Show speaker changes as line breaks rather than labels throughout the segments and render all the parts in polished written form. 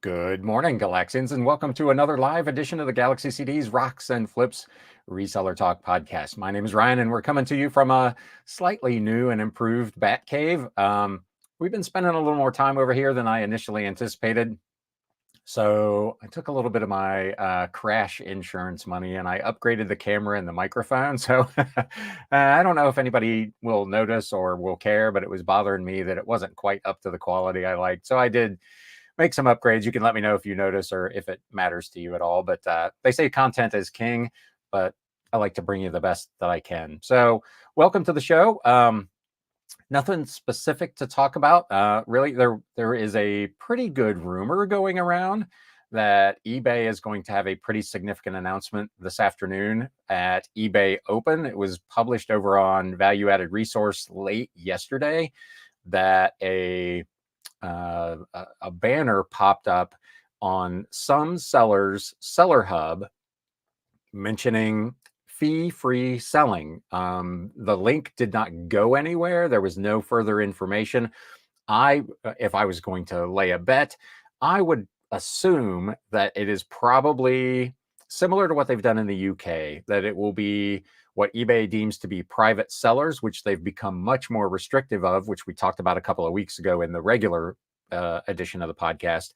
Good morning, Galaxians, and welcome to another live edition of the Galaxy CDs Rocks and Flips Reseller Talk podcast. My name is Ryan, and we're coming to you from a slightly new and improved Batcave. We've been spending a little more time over here than I initially anticipated. So I took a little bit of my crash insurance money and I upgraded the camera and the microphone. So I don't know if anybody will notice or will care, but it was bothering me that it wasn't quite up to the quality I liked. So I did make some upgrades. You can let me know if you notice or if it matters to you at all. But they say content is king, but I like to bring you the best that I can. So welcome to the show. Nothing specific to talk about. Really, there is a pretty good rumor going around that eBay is going to have a pretty significant announcement this afternoon at eBay Open. It was published over on Value Added Resource late yesterday that a banner popped up on some sellers' Seller Hub mentioning fee-free selling. The link did not go anywhere. There was no further information. If I was going to lay a bet, I would assume that it is probably similar to what they've done in the UK, that it will be what eBay deems to be private sellers, which they've become much more restrictive of, which we talked about a couple of weeks ago in the regular edition of the podcast,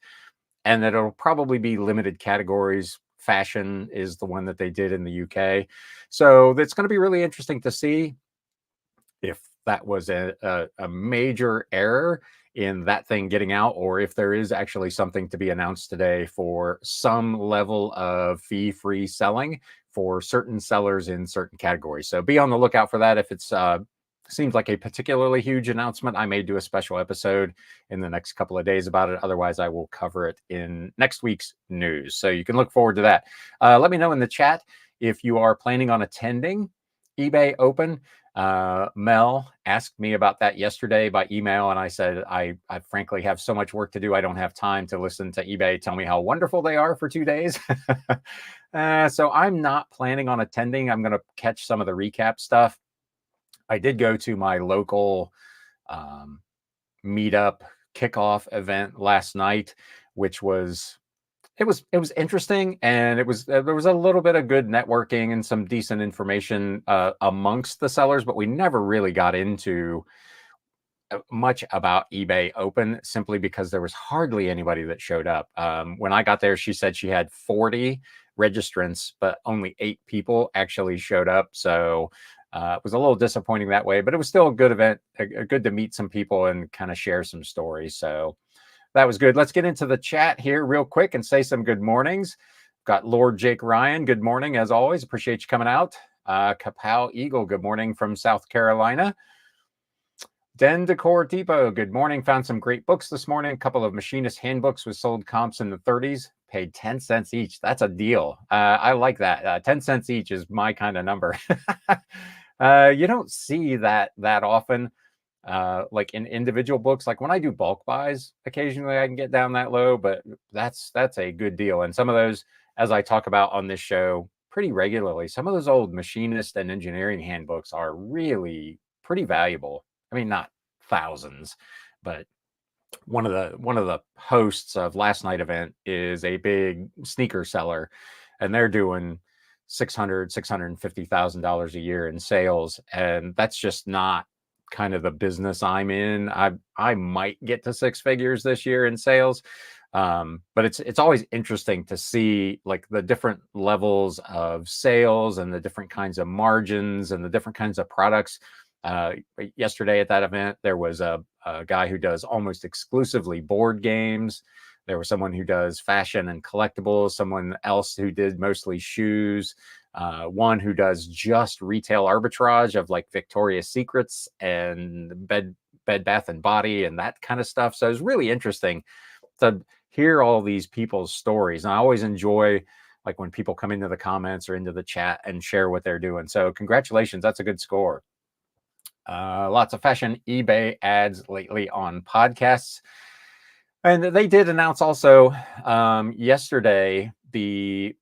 and that it'll probably be limited categories. Fashion is the one that they did in the UK. So it's going to be really interesting to see if that was a major error in that thing getting out, or if there is actually something to be announced today for some level of fee-free selling for certain sellers in certain categories. So be on the lookout for that. If it's seems like a particularly huge announcement, I may do a special episode in the next couple of days about it. Otherwise, I will cover it in next week's news. So you can look forward to that. Let me know in the chat if you are planning on attending eBay Open. Mel asked me about that yesterday by email, and I said, I frankly have so much work to do. I don't have time to listen to eBay tell me how wonderful they are for 2 days. So I'm not planning on attending. I'm going to catch some of the recap stuff. I did go to my local meetup kickoff event last night, which was it was interesting, and there was a little bit of good networking and some decent information amongst the sellers, but we never really got into much about eBay Open simply because there was hardly anybody that showed up. When I got there, she said she had 40 registrants, but only 8 people actually showed up. So it was a little disappointing that way, but it was still a good event, good to meet some people and kind of share some stories. So that was good. Let's get into the chat here real quick and say some good mornings. Got Lord Jake Ryan. Good morning, as always. Appreciate you coming out. Kapow Eagle. Good morning from South Carolina. Den Decor Depot. Good morning. Found some great books this morning. A couple of machinist handbooks with sold comps in the 30s. Paid 10 cents each. That's a deal. I like that. 10 cents each is my kind of number. You don't see that often. Like in individual books, like when I do bulk buys, occasionally I can get down that low, but that's a good deal. And some of those, as I talk about on this show pretty regularly, some of those old machinist and engineering handbooks are really pretty valuable. I mean, not thousands, but one of the hosts of last night event is a big sneaker seller, and they're doing $650,000 a year in sales, and that's just not kind of the business I'm in. I might get to 6 figures this year in sales, but it's always interesting to see like the different levels of sales and the different kinds of margins and the different kinds of products. Yesterday at that event, there was a guy who does almost exclusively board games. There was someone who does fashion and collectibles, someone else who did mostly shoes, one who does just retail arbitrage of like Victoria's Secrets and Bed Bath and Body and that kind of stuff. So it's really interesting to hear all these people's stories. And I always enjoy like when people come into the comments or into the chat and share what they're doing. So congratulations. That's a good score. Lots of fashion eBay ads lately on podcasts. And they did announce also yesterday the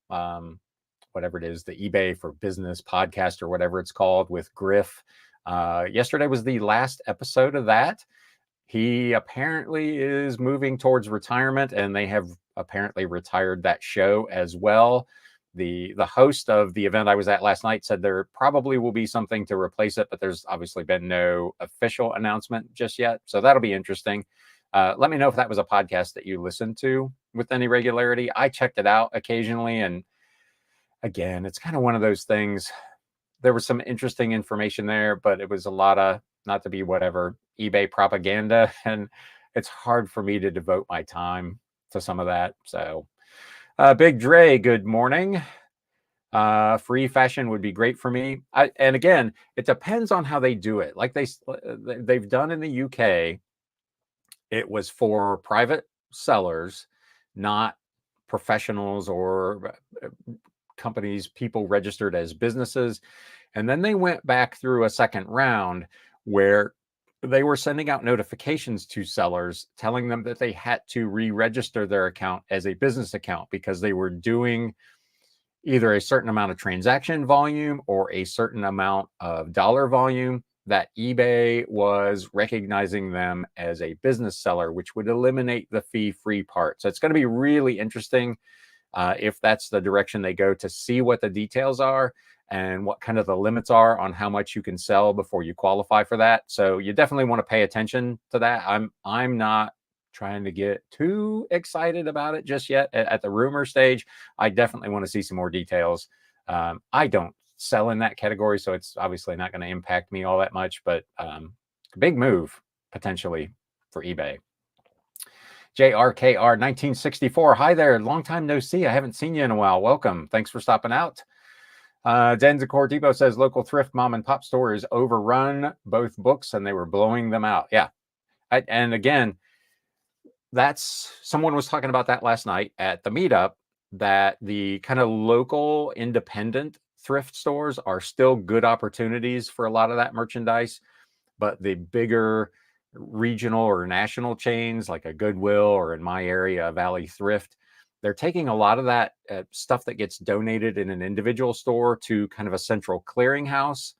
whatever it is, the eBay for Business podcast or whatever it's called with Griff. Yesterday was the last episode of that. He apparently is moving towards retirement, and they have apparently retired that show as well. The host of the event I was at last night said there probably will be something to replace it, but there's obviously been no official announcement just yet. So that'll be interesting. Let me know if that was a podcast that you listened to with any regularity. I checked it out occasionally, and again, it's kind of one of those things. There was some interesting information there, but it was a lot of, not to be whatever, eBay propaganda, and it's hard for me to devote my time to some of that. So Big Dre, good morning. Free fashion would be great for me. And again, it depends on how they do it. Like they've done in the UK, it was for private sellers, not professionals or companies, people registered as businesses. And then they went back through a second round where they were sending out notifications to sellers telling them that they had to re-register their account as a business account because they were doing either a certain amount of transaction volume or a certain amount of dollar volume that eBay was recognizing them as a business seller, which would eliminate the fee-free part. So it's going to be really interesting if that's the direction they go, to see what the details are and what kind of the limits are on how much you can sell before you qualify for that. So you definitely want to pay attention to that. I'm not trying to get too excited about it just yet at the rumor stage. I definitely want to see some more details. I don't sell in that category, so it's obviously not going to impact me all that much, but big move potentially for eBay. JRKR 1964. Hi there. Long time no see. I haven't seen you in a while. Welcome. Thanks for stopping out. Denzicor Depot says local thrift mom and pop store is overrun both books and they were blowing them out. Yeah. And again, that's, someone was talking about that last night at the meetup, that the kind of local independent thrift stores are still good opportunities for a lot of that merchandise, but the bigger regional or national chains like a Goodwill, or in my area, Valley Thrift, they're taking a lot of that stuff that gets donated in an individual store to kind of a central clearinghouse.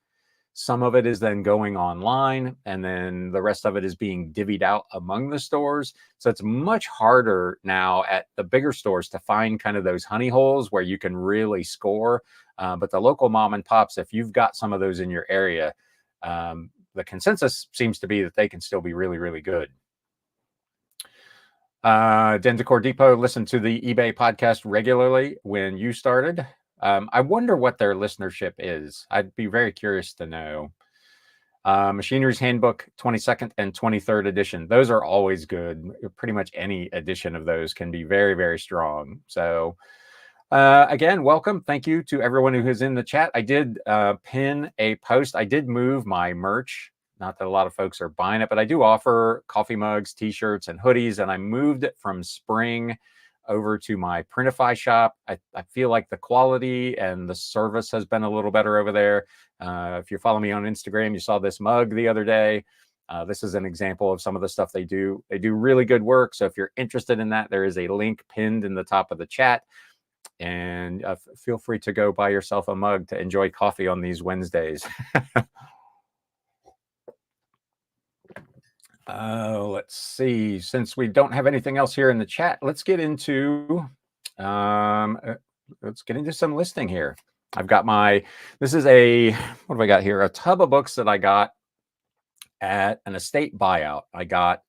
Some of it is then going online, and then the rest of it is being divvied out among the stores. So it's much harder now at the bigger stores to find kind of those honey holes where you can really score. But the local mom and pops, if you've got some of those in your area, the consensus seems to be that they can still be really, really good. Denzicor Depot listened to the eBay podcast regularly when you started. I wonder what their listenership is. I'd be very curious to know. Machinery's Handbook 22nd and 23rd edition. Those are always good. Pretty much any edition of those can be very, very strong. So again, welcome. Thank you to everyone who is in the chat. I did pin a post. I did move my merch. Not that a lot of folks are buying it, but I do offer coffee mugs, t-shirts, and hoodies, and I moved it from Spring over to my Printify shop. I feel like the quality and the service has been a little better over there. If you follow me on Instagram, you saw this mug the other day. This is an example of some of the stuff they do. They do really good work. So if you're interested in that, there is a link pinned in the top of the chat. And feel free to go buy yourself a mug to enjoy coffee on these Wednesdays. Let's see. Since we don't have anything else here in the chat, let's get into some listing here. I've got this is what have I got here? A tub of books that I got at an estate buyout. I got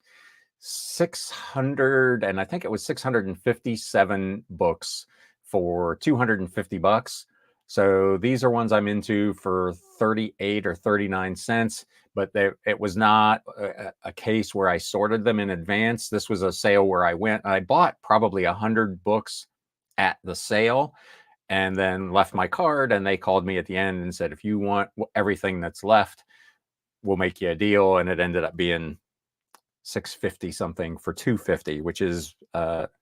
600, and I think it was 657 books for $250. So these are ones I'm into for 38 or 39 cents. But it was not a case where I sorted them in advance. This was a sale where I went and I bought probably 100 books at the sale, and then left my card, and they called me at the end and said, if you want everything that's left, we'll make you a deal. And it ended up being $650 something for $250, which is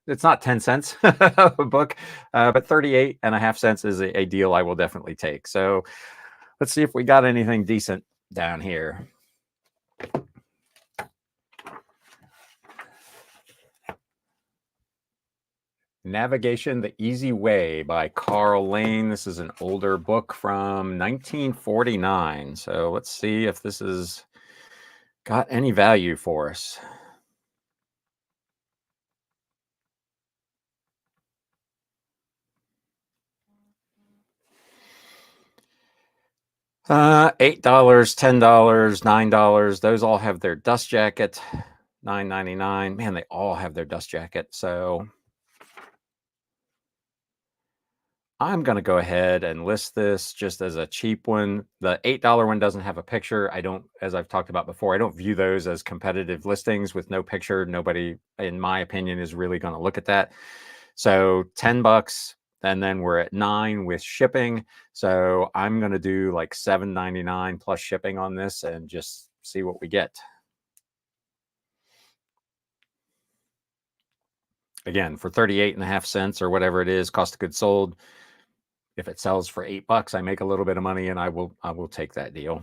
it's not 10 cents a book, but 38.5 cents is a deal I will definitely take. So let's see if we got anything decent down here. Navigation the Easy Way by Carl Lane. This is an older book from 1949. So let's see if this has got any value for us. $8, $10, $9. Those all have their dust jacket. $9.99. Man, they all have their dust jacket. So I'm going to go ahead and list this just as a cheap one. The $8 one doesn't have a picture. I don't, as I've talked about before, I don't view those as competitive listings with no picture. Nobody, in my opinion, is really going to look at that. So $10, and then we're at 9 with shipping. So I'm going to do like $7.99 plus shipping on this and just see what we get. Again, for 38.5 cents or whatever it is, cost of goods sold. If it sells for $8, I make a little bit of money, and I will take that deal.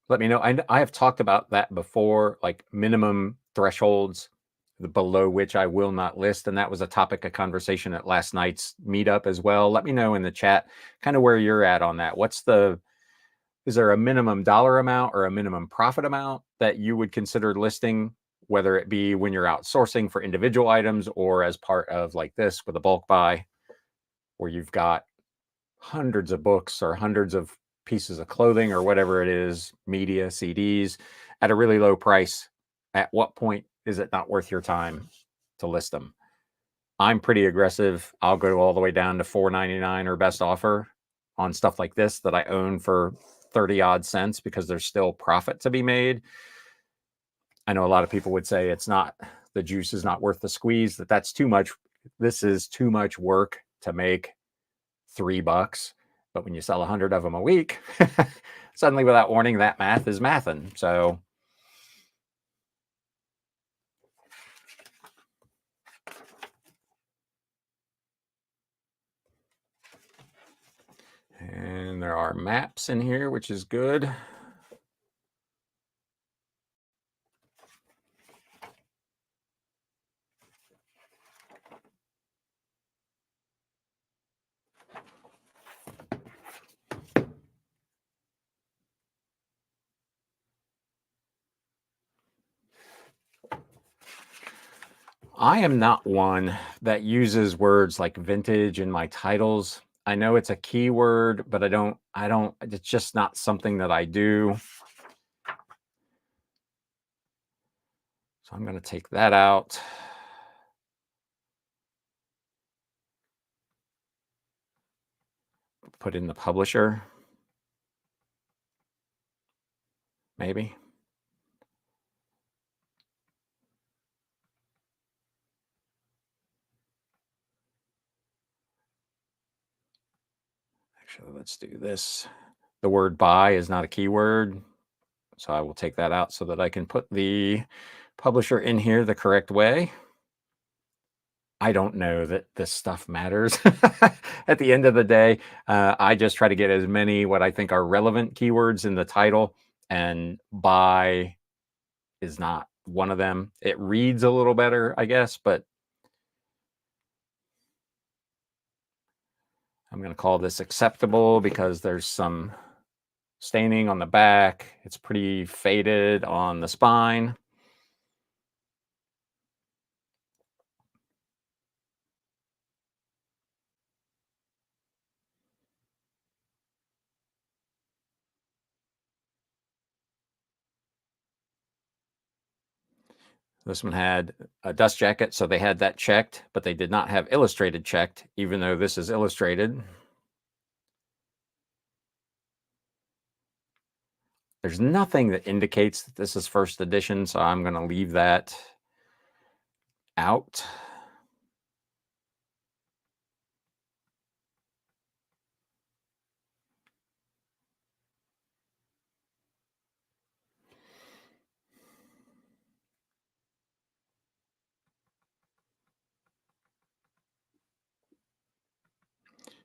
Let me know. I have talked about that before, like minimum thresholds below which I will not list, and that was a topic of conversation at last night's meetup as well. Let me know in the chat kind of where you're at on that. Is there a minimum dollar amount or a minimum profit amount that you would consider listing, whether it be when you're outsourcing for individual items or as part of like this with a bulk buy, where you've got hundreds of books or hundreds of pieces of clothing or whatever it is, media, CDs, at a really low price? At what point is it not worth your time to list them? I'm pretty aggressive. I'll go all the way down to $4.99 or best offer on stuff like this that I own for 30 odd cents because there's still profit to be made. I know a lot of people would say the juice is not worth the squeeze, that's too much. This is too much work to make $3. But when you sell 100 of them a week, suddenly without warning, that math is mathing. So and there are maps in here, which is good. I am not one that uses words like vintage in my titles. I know it's a keyword, but it's just not something that I do. So I'm going to take that out. Put in the publisher. Maybe. Actually, let's do this. The word buy is not a keyword, so I will take that out so that I can put the publisher in here the correct way. I don't know that this stuff matters. At the end of the day, I just try to get as many what I think are relevant keywords in the title, and buy is not one of them. It reads a little better, I guess, but I'm going to call this acceptable because there's some staining on the back. It's pretty faded on the spine. This one had a dust jacket, so they had that checked, but they did not have illustrated checked, even though this is illustrated. There's nothing that indicates that this is first edition, so I'm going to leave that out.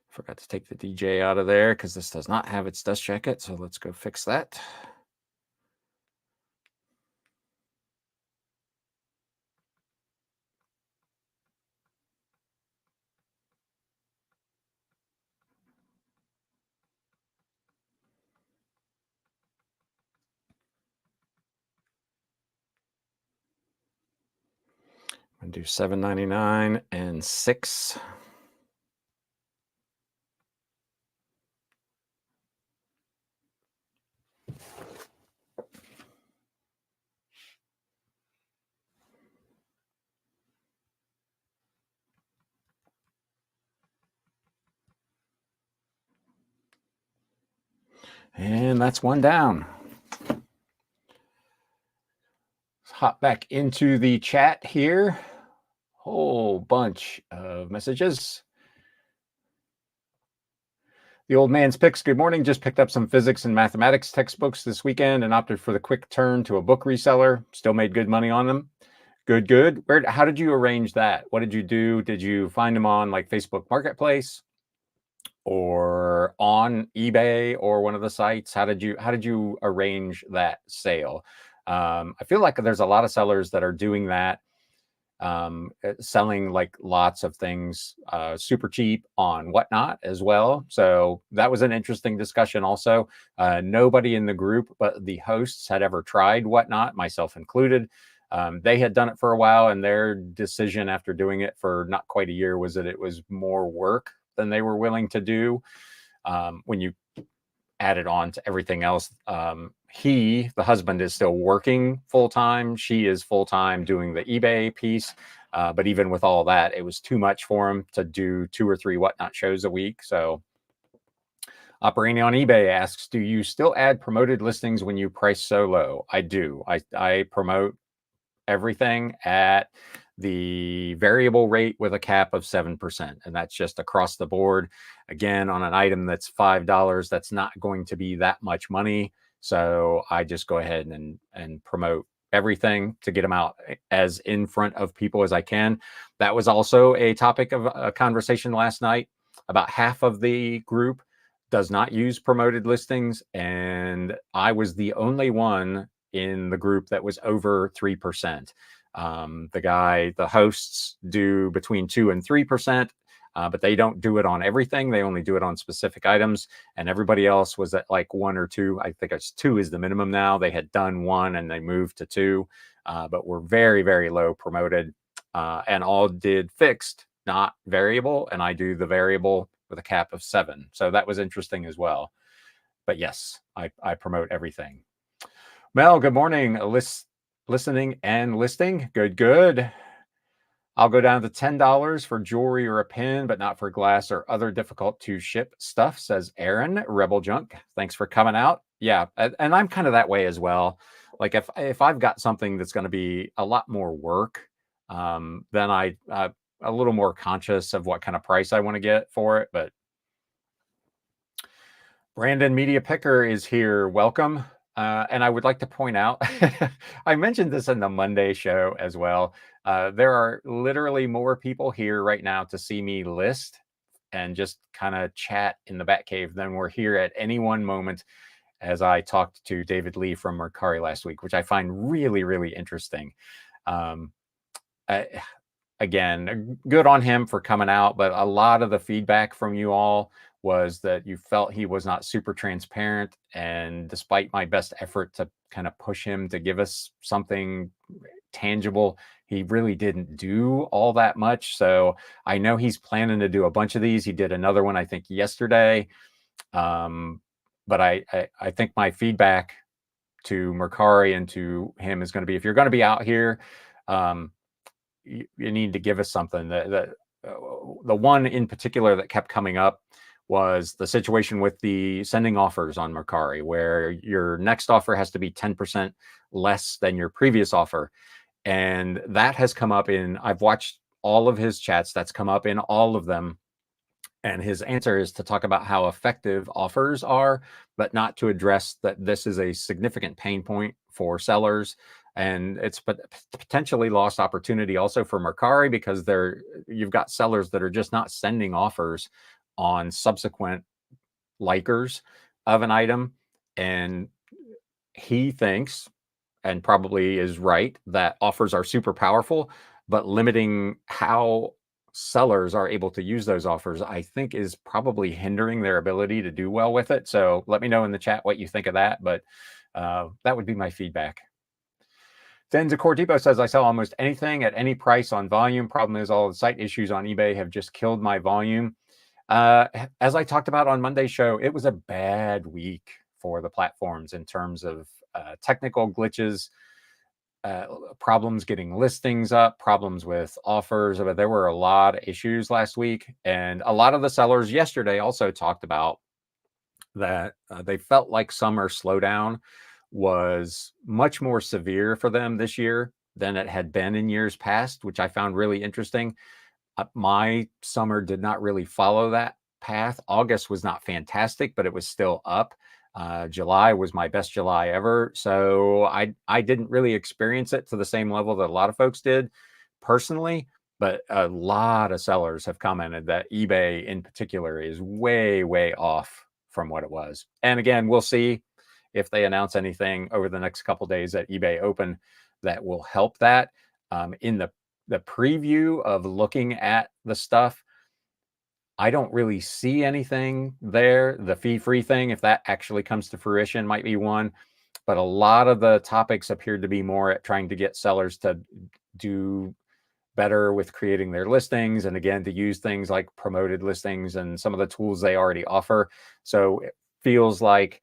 Forgot to take the DJ out of there because this does not have its dust jacket, so let's go fix that. I'm going to do $7.99 and 6. And that's one down. Let's hop back into the chat here. Whole bunch of messages. The old man's picks. Good morning. Just picked up some physics and mathematics textbooks this weekend and opted for the quick turn to a book reseller. Still made good money on them. Good. How did you arrange that? What did you do? Did you find them on like Facebook Marketplace or on eBay or one of the sites? How did you arrange that sale? I feel like there's a lot of sellers that are doing that, selling like lots of things super cheap on Whatnot as well. So that was an interesting discussion also. Nobody in the group but the hosts had ever tried Whatnot, myself included. They had done it for a while, and their decision after doing it for not quite a year was that it was more work than they were willing to do. When you add it on to everything else, the husband is still working full-time. She is full-time doing the eBay piece. But even with all that, it was too much for him to do 2 or 3 Whatnot shows a week. So operating on eBay asks, do you still add promoted listings when you price so low? I do. I promote everything at the variable rate with a cap of 7%. And that's just across the board. Again, on an item that's $5, that's not going to be that much money. So I just go ahead and promote everything to get them out as in front of people as I can. That was also a topic of a conversation last night. About half of the group does not use promoted listings, and I was the only one in the group that was over 3%. The hosts do between 2 and 3%, but they don't do it on everything. They only do it on specific items, and everybody else was at like 1 or 2. I think it's 2 is the minimum now. They had done 1 and they moved to 2, but we're very, very low promoted, and all did fixed, not variable. And I do the variable with a cap of 7. So that was interesting as well. But yes, I promote everything. Mel, good morning. Listening and listing. Good. I'll go down to $10 for jewelry or a pin, but not for glass or other difficult to ship stuff, says Aaron, Rebel Junk. Thanks for coming out. Yeah, and I'm kind of that way as well. Like if I've got something that's going to be a lot more work, then I a little more conscious of what kind of price I want to get for it. But Brandon Media Picker is here. Welcome. And I would like to point out, I mentioned this in the Monday show as well. There are literally more people here right now to see me list and just kind of chat in the Batcave than were here at any one moment as I talked to David Lee from Mercari last week, which I find really, really interesting. Again, good on him for coming out, but a lot of the feedback from you all was that you felt he was not super transparent. And despite my best effort to kind of push him to give us something tangible, he really didn't do all that much. So I know he's planning to do a bunch of these. He did another one, I think, yesterday. But I think my feedback to Mercari and to him is going to be, if you're going to be out here, you need to give us something. The one in particular that kept coming up was the situation with the sending offers on Mercari, where your next offer has to be 10% less than your previous offer. And that has come up I've watched all of his chats, that's come up in all of them. And his answer is to talk about how effective offers are, but not to address that this is a significant pain point for sellers. And it's potentially lost opportunity also for Mercari, because you've got sellers that are just not sending offers on subsequent likers of an item. And he thinks, and probably is right, that offers are super powerful, but limiting how sellers are able to use those offers, I think, is probably hindering their ability to do well with it. So let me know in the chat what you think of that. But that would be my feedback. Then Zakor Depot says, I sell almost anything at any price on volume. Problem is all the site issues on eBay have just killed my volume. As I talked about on Monday's show, it was a bad week for the platforms in terms of technical glitches, problems getting listings up, problems with offers. But there were a lot of issues last week. And a lot of the sellers yesterday also talked about that they felt like summer slowdown was much more severe for them this year than it had been in years past, which I found really interesting. My summer did not really follow that path. August was not fantastic, but it was still up. July was my best July ever. So I didn't really experience it to the same level that a lot of folks did personally, but a lot of sellers have commented that eBay in particular is way, way off from what it was. And again, we'll see if they announce anything over the next couple days at eBay Open that will help that. In the preview of looking at the stuff, I don't really see anything there. The fee-free thing, if that actually comes to fruition, might be one. But a lot of the topics appeared to be more at trying to get sellers to do better with creating their listings, and again, to use things like promoted listings and some of the tools they already offer. So it feels like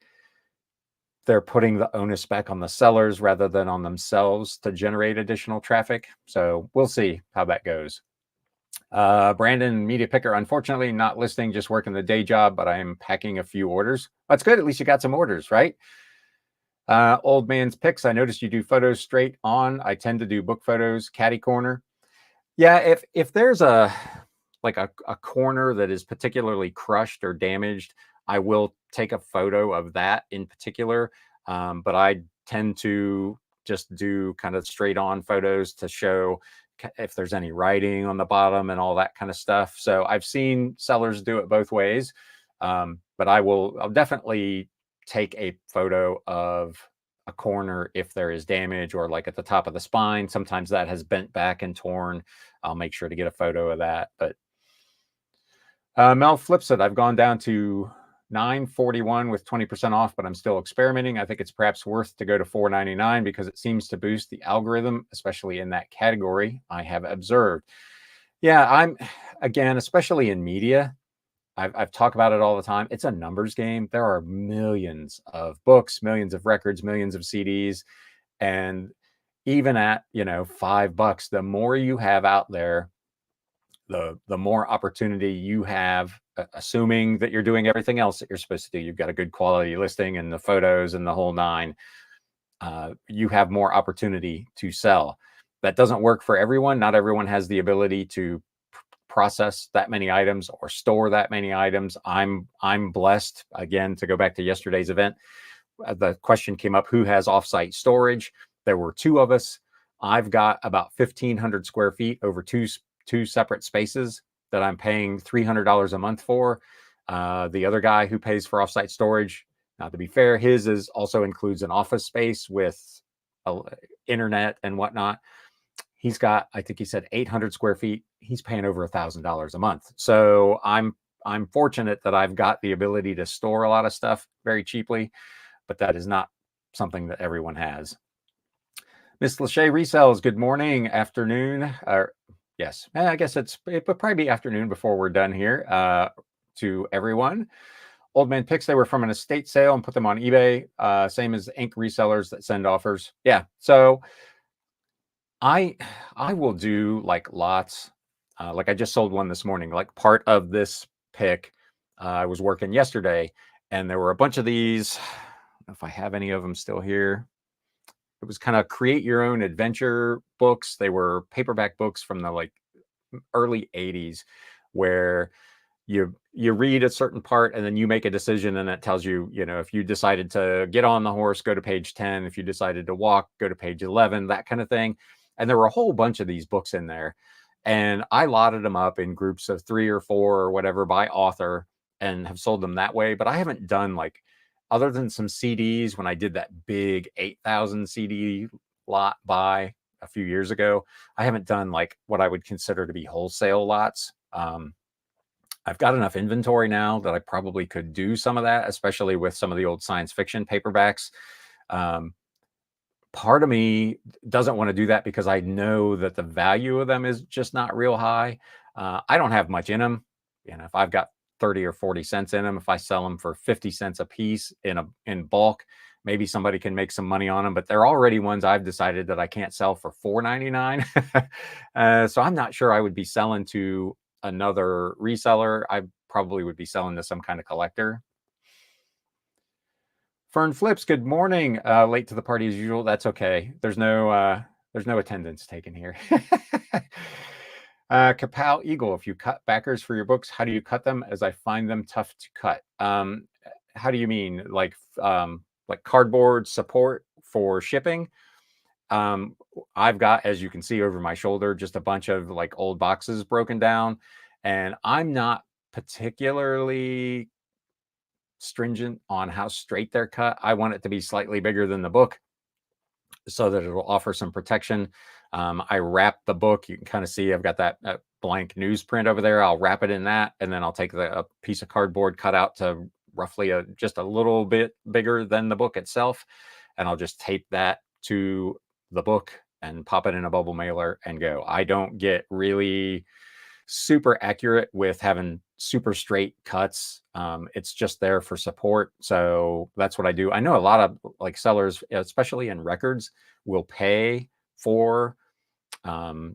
they're putting the onus back on the sellers rather than on themselves to generate additional traffic. So we'll see how that goes. Brandon, media picker, unfortunately not listing, just working the day job, but I am packing a few orders. That's good. At least you got some orders, right? Old man's picks. I noticed you do photos straight on. I tend to do book photos, caddy corner. Yeah, if there's a corner that is particularly crushed or damaged, I will take a photo of that in particular. But I tend to just do kind of straight on photos to show if there's any writing on the bottom and all that kind of stuff. So I've seen sellers do it both ways. But I'll definitely take a photo of a corner if there is damage, or like at the top of the spine. Sometimes that has bent back and torn. I'll make sure to get a photo of that. But Mel flips it. I've gone down to $9.41 with 20% off, but I'm still experimenting. I think it's perhaps worth to go to $4.99 because it seems to boost the algorithm, especially in that category I have observed. Yeah, again, especially in media, I've talked about it all the time. It's a numbers game. There are millions of books, millions of records, millions of CDs. And even at, $5, the more you have out there, the more opportunity you have, assuming that you're doing everything else that you're supposed to do. You've got a good quality listing and the photos and the whole nine. You have more opportunity to sell. That doesn't work for everyone. Not everyone has the ability to process that many items or store that many items. I'm blessed, again, to go back to yesterday's event. The question came up, who has offsite storage? There were two of us. I've got about 1,500 square feet over two separate spaces that I'm paying $300 a month for. The other guy who pays for offsite storage, now to be fair, his also includes an office space with internet and whatnot. He's got, I think he said 800 square feet. He's paying over $1,000 a month. So I'm fortunate that I've got the ability to store a lot of stuff very cheaply, but that is not something that everyone has. Miss Lachey Resells, good morning, afternoon. Yes, I guess it would probably be afternoon before we're done here. To everyone. Old Man Picks, they were from an estate sale and put them on eBay. Same as ink resellers that send offers. Yeah, so I will do like lots. Like I just sold one this morning. Like part of this pick, I was working yesterday, and there were a bunch of these. I don't know if I have any of them still here. It was kind of create your own adventure books. They were paperback books from the early 80s, where you read a certain part and then you make a decision, and it tells you, if you decided to get on the horse, go to page 10. If you decided to walk, go to page 11, that kind of thing. And there were a whole bunch of these books in there. And I lotted them up in groups of 3 or 4 or whatever by author and have sold them that way. But I haven't done other than some CDs when I did that big 8,000 CD lot buy a few years ago, I haven't done what I would consider to be wholesale lots. I've got enough inventory now that I probably could do some of that, especially with some of the old science fiction paperbacks. Part of me doesn't want to do that because I know that the value of them is just not real high. I don't have much in them. If I've got 30 or 40 cents in them, if I sell them for 50 cents a piece in bulk, maybe somebody can make some money on them, but they're already ones I've decided that I can't sell for $4.99. So I'm not sure I would be selling to another reseller. I probably would be selling to some kind of collector. Fern Flips, good morning. Late to the party as usual. That's okay. There's no attendance taken here. Kapow Eagle, if you cut backers for your books, how do you cut them? As I find them tough to cut. How do you mean? Like cardboard support for shipping? I've got, as you can see over my shoulder, just a bunch of like old boxes broken down, and I'm not particularly stringent on how straight they're cut. I want it to be slightly bigger than the book so that it'll offer some protection. I wrap the book. You can kind of see I've got that blank newsprint over there. I'll wrap it in that, and then I'll take a piece of cardboard cut out to roughly just a little bit bigger than the book itself, and I'll just tape that to the book and pop it in a bubble mailer and go. I don't get really super accurate with having super straight cuts. It's just there for support. So that's what I do. I know a lot of like sellers, especially in records, will pay for 12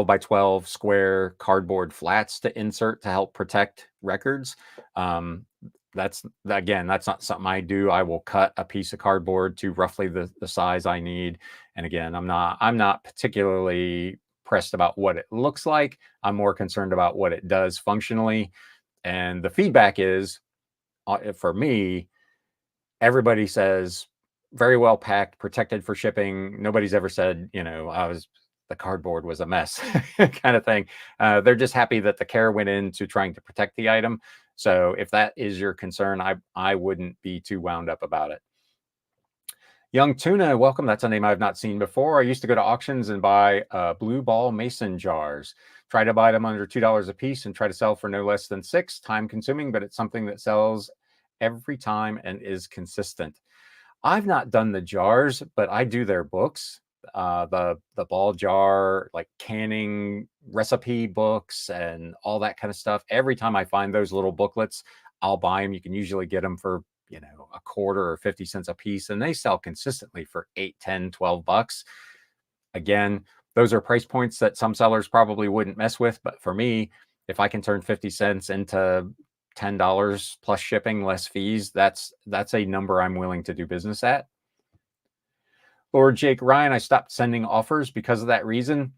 by 12 square cardboard flats to insert to help protect records. That's not something I do. I will cut a piece of cardboard to roughly the size I need. And again, I'm not particularly pressed about what it looks like. I'm more concerned about what it does functionally. And the feedback is, for me, everybody says very well packed, protected for shipping. Nobody's ever said, the cardboard was a mess kind of thing. They're just happy that the care went into trying to protect the item. So if that is your concern, I wouldn't be too wound up about it. Young Tuna, welcome. That's a name I've not seen before. I used to go to auctions and buy blue ball mason jars. Try to buy them under $2 a piece and try to sell for no less than $6. Time consuming, but it's something that sells every time and is consistent. I've not done the jars, but I do their books. The ball jar, like canning recipe books and all that kind of stuff. Every time I find those little booklets, I'll buy them. You can usually get them for a quarter or 50 cents a piece, and they sell consistently for 8, 10, 12 bucks. Again, those are price points that some sellers probably wouldn't mess with, but for me, if I can turn 50 cents into $10 plus shipping, less fees, that's a number I'm willing to do business at. Lord Jake Ryan, I stopped sending offers because of that reason.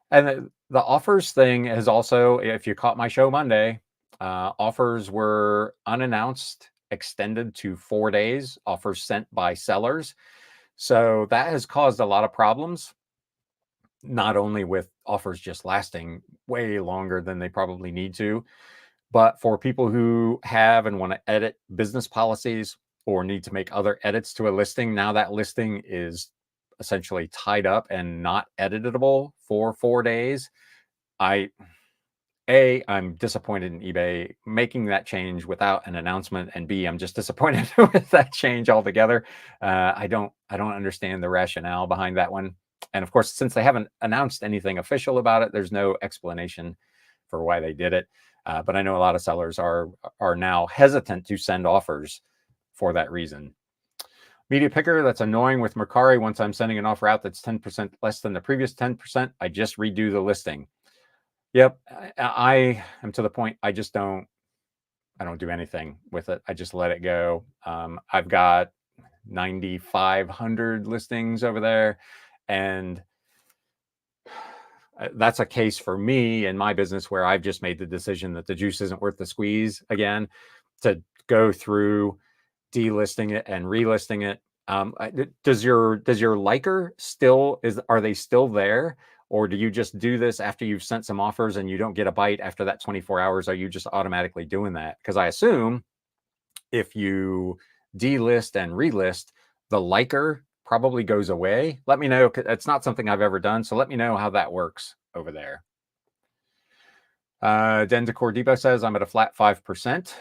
And the offers thing is also, if you caught my show Monday, offers were unannounced, extended to 4 days, offers sent by sellers. So that has caused a lot of problems, not only with offers just lasting way longer than they probably need to, but for people who have and want to edit business policies or need to make other edits to a listing. Now that listing is essentially tied up and not editable for 4 days. I'm disappointed in eBay making that change without an announcement, and B, I'm just disappointed with that change altogether. I don't understand the rationale behind that one. And of course, since they haven't announced anything official about it, there's no explanation for why they did it. But I know a lot of sellers are now hesitant to send offers for that reason. Media picker, that's annoying with Mercari. Once I'm sending an offer out that's 10% less than the previous 10%, I just redo the listing. Yep, I am to the point. I don't do anything with it. I just let it go. I've got 9,500 listings over there, and that's a case for me in my business where I've just made the decision that the juice isn't worth the squeeze again, to go through delisting it and relisting it. Does your liker are they still there? Or do you just do this after you've sent some offers and you don't get a bite after that 24 hours? Are you just automatically doing that? Because I assume if you delist and relist, the liker probably goes away. Let me know. It's not something I've ever done. So let me know how that works over there. Den Decor Depot says I'm at a flat 5%.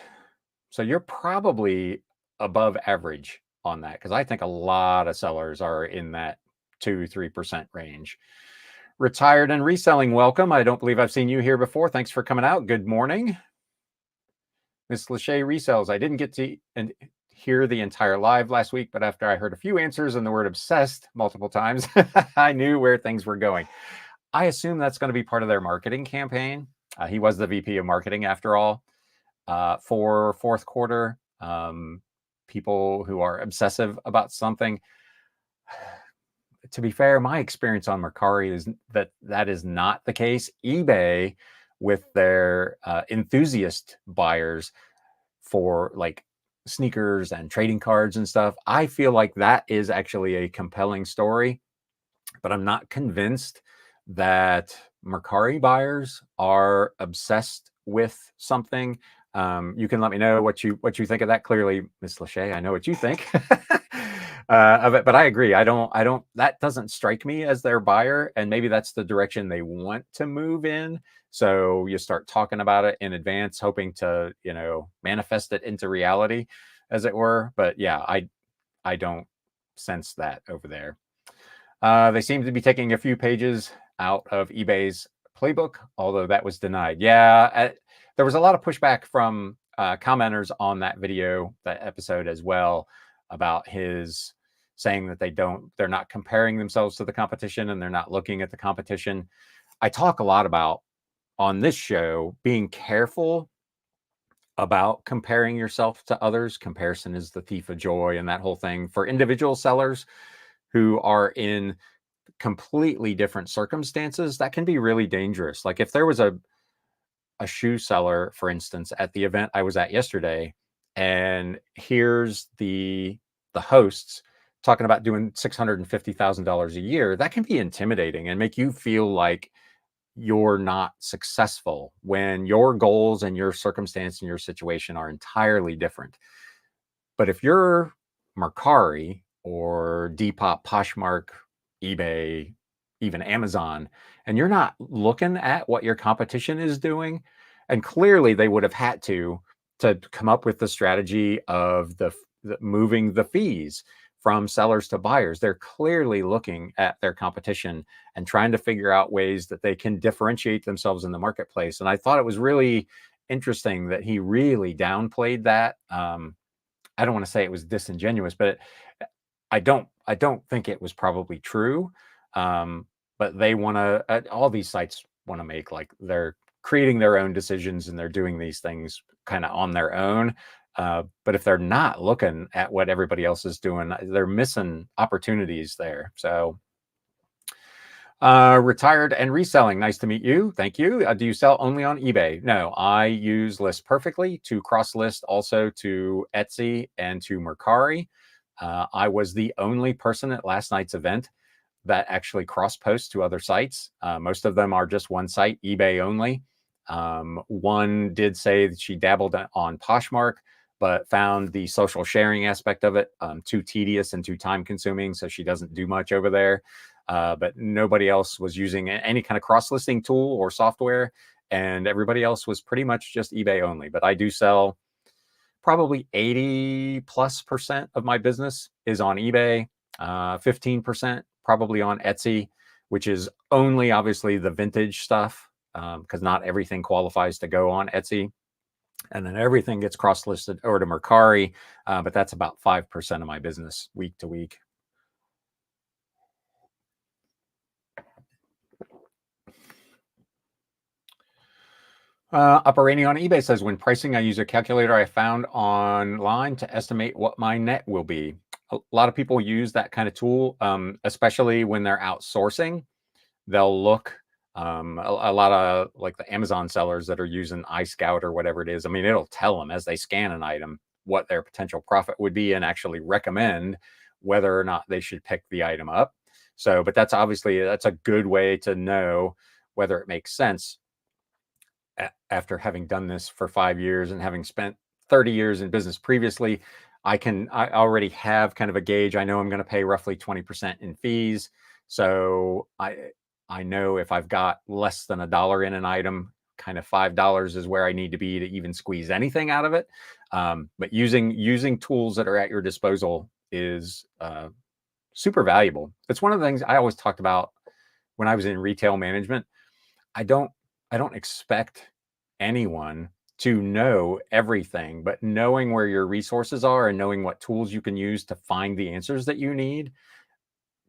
So you're probably above average on that, because I think a lot of sellers are in that 2-3% range. Retired and Reselling, welcome. I don't believe I've seen you here before. Thanks for coming out. Good morning. Miss Lachey Resells. I didn't get to hear the entire live last week, but after I heard a few answers and the word obsessed multiple times, I knew where things were going. I assume that's going to be part of their marketing campaign. He was the VP of marketing after all for fourth quarter. people who are obsessive about something. To be fair, my experience on Mercari is that is not the case. eBay, with their enthusiast buyers for like sneakers and trading cards and stuff, I feel like that is actually a compelling story, but I'm not convinced that Mercari buyers are obsessed with something. You can let me know what you think of that. Clearly, Miss Lachey, I know what you think of it, but I agree. I don't. That doesn't strike me as their buyer, and maybe that's the direction they want to move in. So you start talking about it in advance, hoping to manifest it into reality, as it were. But yeah, I don't sense that over there. They seem to be taking a few pages out of eBay's playbook, although that was denied. Yeah, there was a lot of pushback from commenters on that video, that episode as well, about his saying that they're not comparing themselves to the competition and they're not looking at the competition. I talk a lot about on this show being careful about comparing yourself to others. Comparison is the thief of joy, and that whole thing for individual sellers who are in completely different circumstances, that can be really dangerous. Like if there was a shoe seller, for instance, at the event I was at yesterday, and here's the hosts talking about doing $650,000 a year, that can be intimidating and make you feel like you're not successful when your goals and your circumstance and your situation are entirely different. But if you're Mercari or Depop, Poshmark, eBay, even Amazon, and you're not looking at what your competition is doing, and clearly they would have had to come up with the strategy of the moving the fees from sellers to buyers. They're clearly looking at their competition and trying to figure out ways that they can differentiate themselves in the marketplace. And I thought it was really interesting that he really downplayed that. I don't want to say it was disingenuous, but I don't think it was probably true. But they want to, all these sites want to make like they're creating their own decisions and they're doing these things kind of on their own. But if they're not looking at what everybody else is doing, they're missing opportunities there. So retired and reselling. Nice to meet you. Thank you. Do you sell only on eBay? No, I use List Perfectly to cross list also to Etsy and to Mercari. I was the only person at last night's event that actually cross posts to other sites. Most of them are just one site, eBay only. One did say that she dabbled on Poshmark, but found the social sharing aspect of it too tedious and too time consuming. So she doesn't do much over there. But nobody else was using any kind of cross-listing tool or software, and everybody else was pretty much just eBay only. But I do sell probably 80+% of my business is on eBay, 15% probably on Etsy, which is only obviously the vintage stuff, because not everything qualifies to go on Etsy. And then everything gets cross-listed over to Mercari, but that's about 5% of my business week to week. Operating on eBay says, when pricing, I use a calculator I found online to estimate what my net will be. A lot of people use that kind of tool, especially when they're outsourcing. They'll look, a lot of like the Amazon sellers that are using iScout or whatever it is. I mean, it'll tell them as they scan an item what their potential profit would be and actually recommend whether or not they should pick the item up. So, but that's a good way to know whether it makes sense. After having done this for 5 years and having spent 30 years in business previously, I already have kind of a gauge. I know I'm going to pay roughly 20% in fees. So I know if I've got less than $1 in an item, kind of $5 is where I need to be to even squeeze anything out of it. But using tools that are at your disposal is super valuable. It's one of the things I always talked about when I was in retail management. I don't expect anyone to know everything, but knowing where your resources are and knowing what tools you can use to find the answers that you need,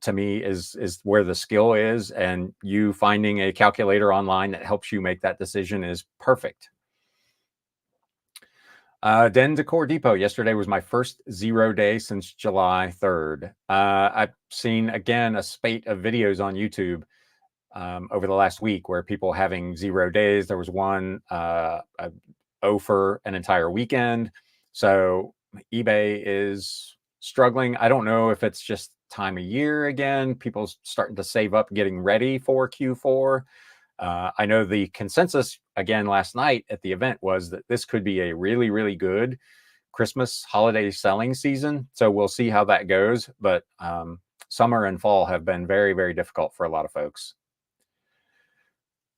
to me, is where the skill is. And you finding a calculator online that helps you make that decision is perfect. Den Decor Depot. Yesterday was my first 0 day since July 3rd. I've seen, again, a spate of videos on YouTube over the last week where people having 0 days. There was one for an entire weekend. So eBay is struggling. I don't know if it's just time of year again. People starting to save up, getting ready for Q4. I know the consensus again last night at the event was that this could be a really, really good Christmas holiday selling season. So we'll see how that goes. But summer and fall have been very, very difficult for a lot of folks.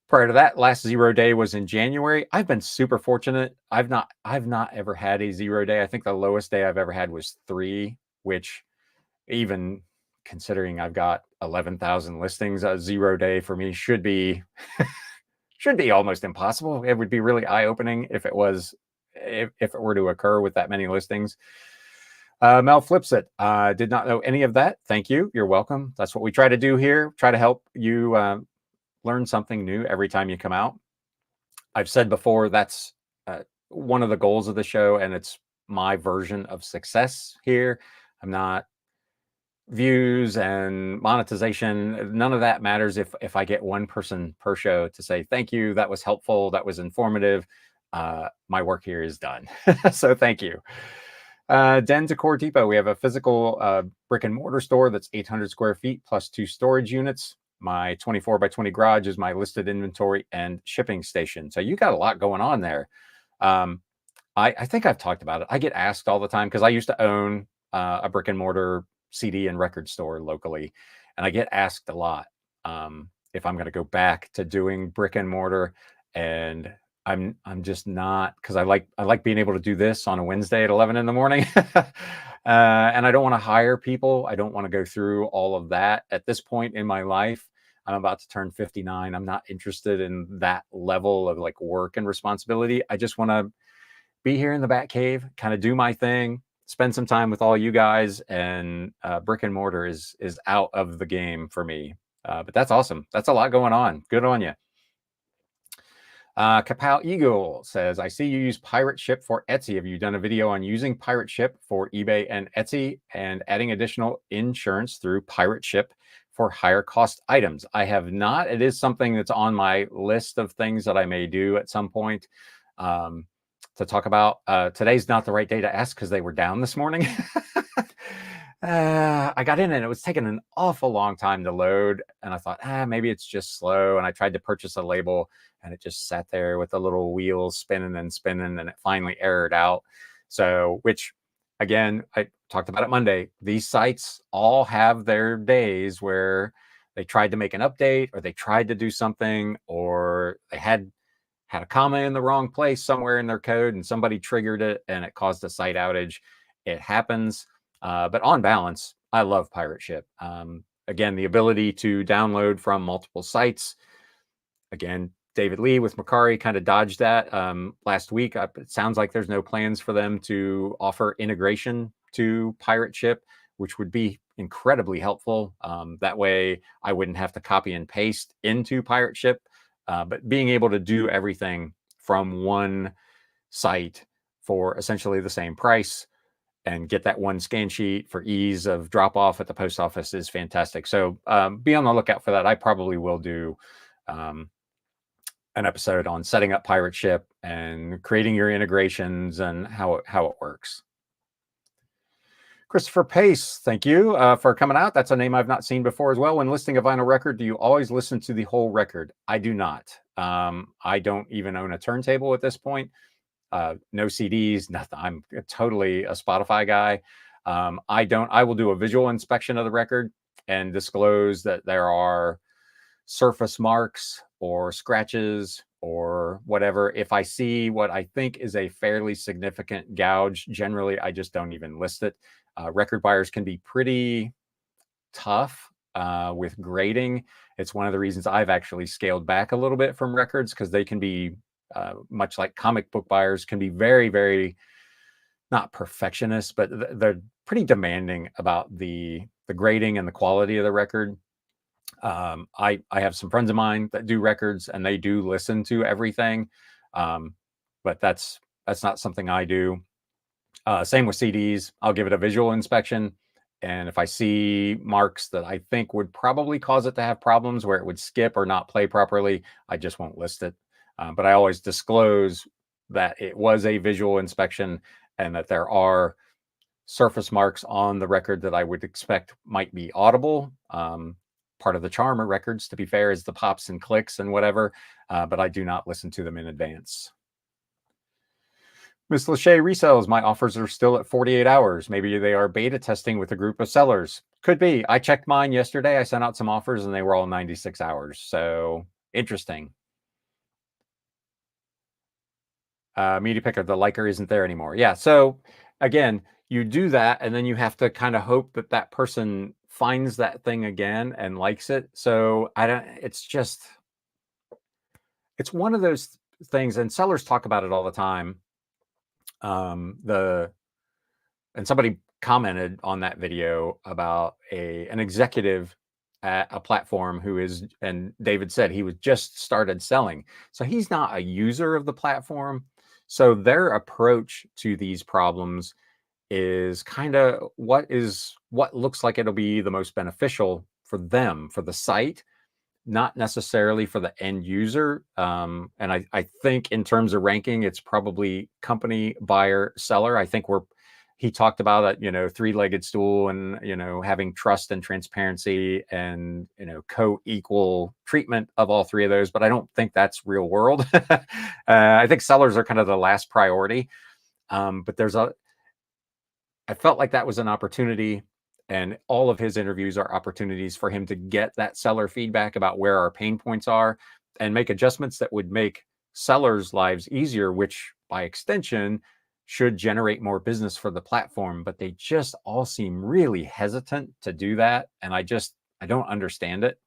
Prior to that, last 0 day was in January. I've been super fortunate. I've not ever had a 0 day. I think the lowest day I've ever had was 3, which, even considering I've got 11,000 listings, a 0 day for me should be almost impossible. It would be really eye-opening if it were to occur with that many listings. Mel flips it. Did not know any of that. Thank you. You're welcome. That's what we try to do here. Try to help you learn something new every time you come out. I've said before, that's one of the goals of the show, and it's my version of success here. I'm not views and monetization. None of that matters if I get one person per show to say, thank you, that was helpful, that was informative. My work here is done. So thank you. Den Decor Depot. We have a physical brick and mortar store that's 800 square feet plus 2 storage units. My 24 by 20 garage is my listed inventory and shipping station. So you got a lot going on there. I think I've talked about it. I get asked all the time because I used to own a brick and mortar CD and record store locally, and I get asked a lot if I'm going to go back to doing brick and mortar, and I'm just not, because I like being able to do this on a Wednesday at 11 in the morning. And I don't want to hire people. I don't want to go through all of that at this point in my life. I'm about to turn 59. I'm not interested in that level of like work and responsibility. I just want to be here in the Batcave, kind of do my thing, spend some time with all you guys, and brick and mortar is out of the game for me. But that's awesome. That's a lot going on. Good on you. Kapow Eagle says, I see you use Pirate Ship for Etsy. Have you done a video on using Pirate Ship for eBay and Etsy and adding additional insurance through Pirate Ship for higher cost items? I have not. It is something that's on my list of things that I may do at some point to talk about. Today's not the right day to ask because they were down this morning. I got in and it was taking an awful long time to load, and I thought, maybe it's just slow. And I tried to purchase a label, and it just sat there with the little wheels spinning and spinning, and it finally errored out. So, which, again, I talked about it Monday. These sites all have their days where they tried to make an update, or they tried to do something, or they had a comma in the wrong place somewhere in their code, and somebody triggered it, and it caused a site outage. It happens. But on balance, I love Pirate Ship. Again, the ability to download from multiple sites. Again, David Lee with Macari kind of dodged that last week. It sounds like there's no plans for them to offer integration to Pirate Ship, which would be incredibly helpful. That way I wouldn't have to copy and paste into Pirate Ship. But being able to do everything from one site for essentially the same price and get that one scan sheet for ease of drop off at the post office is fantastic. So be on the lookout for that. I probably will do an episode on setting up Pirate Ship and creating your integrations and how it works. Christopher Pace, thank you for coming out. That's a name I've not seen before as well. When listing a vinyl record, do you always listen to the whole record? I do not. I don't even own a turntable at this point. No CDs, nothing. I'm totally a Spotify guy. I will do a visual inspection of the record and disclose that there are surface marks or scratches or whatever. If I see what I think is a fairly significant gouge, generally I just don't even list it. Record buyers can be pretty tough with grading. It's one of the reasons I've actually scaled back a little bit from records, because they can be much like comic book buyers, can be very, very, not perfectionist, but they're pretty demanding about the grading and the quality of the record. I have some friends of mine that do records, and they do listen to everything. But that's That's not something I do. Same with CDs. I'll give it a visual inspection. And if I see marks that I think would probably cause it to have problems where it would skip or not play properly, I just won't list it. But I always disclose that it was a visual inspection and that there are surface marks on the record that I would expect might be audible. Part of the charm of records, to be fair, is the pops and clicks and whatever, but I do not listen to them in advance. Ms. Lachey resells. My offers are still at 48 hours. Maybe they are beta testing with a group of sellers. Could be. I checked mine yesterday. I sent out some offers and they were all 96 hours. So interesting. Media picker, the liker isn't there anymore. Yeah. So again, you do that and then you have to kind of hope that that person finds that thing again and likes it. So it's one of those things, and sellers talk about it all the time. And somebody commented on that video about an executive at a platform and David said he was just started selling. So he's not a user of the platform. So their approach to these problems is kind of what looks like it'll be the most beneficial for them, for the site, not necessarily for the end user. And I think in terms of ranking, it's probably company, buyer, seller. I think he talked about a, three-legged stool and, having trust and transparency and, co-equal treatment of all three of those. But I don't think that's real world. I think sellers are kind of the last priority. But I felt like that was an opportunity, and all of his interviews are opportunities for him to get that seller feedback about where our pain points are and make adjustments that would make sellers' lives easier, which by extension should generate more business for the platform. But they just all seem really hesitant to do that. And I don't understand it.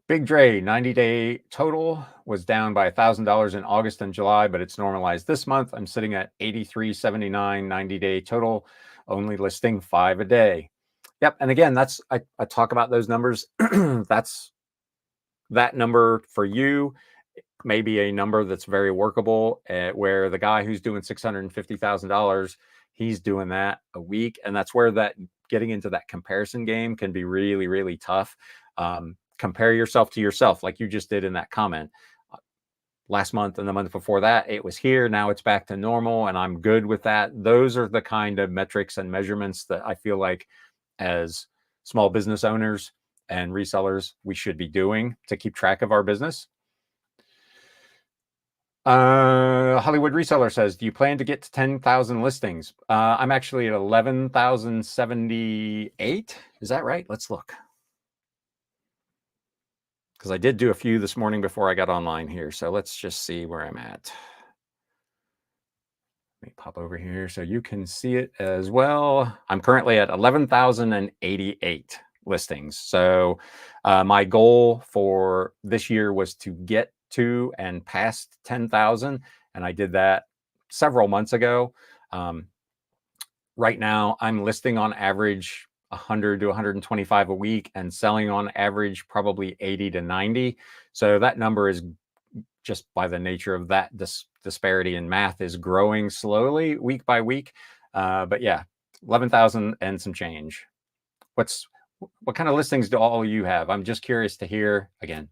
Big Dre 90-day total was down by $1,000 in August and July, but it's normalized this month. I'm sitting at 83.79 90-day total, only listing 5 a day. Yep. And again, I talk about those numbers. That's that number for you. Maybe a number that's very workable, where the guy who's doing $650,000, he's doing that a week. And that's where that getting into that comparison game can be really, really tough. Compare yourself to yourself, like you just did in that comment. Last month and the month before that, it was here. Now it's back to normal, and I'm good with that. Those are the kind of metrics and measurements that I feel like as small business owners and resellers, we should be doing to keep track of our business. Hollywood Reseller says, do you plan to get to 10,000 listings? I'm actually at 11,078. Is that right? Let's look. Because I did do a few this morning before I got online here. So let's just see where I'm at. Let me pop over here so you can see it as well. I'm currently at 11,088 listings. So my goal for this year was to get to and past 10,000. And I did that several months ago. Right now, I'm listing on average 100 to 125 a week and selling on average probably 80 to 90. So that number is, just by the nature of that disparity in math, is growing slowly week by week. But yeah, 11,000 and some change. What kind of listings do all you have? I'm just curious to hear. Again,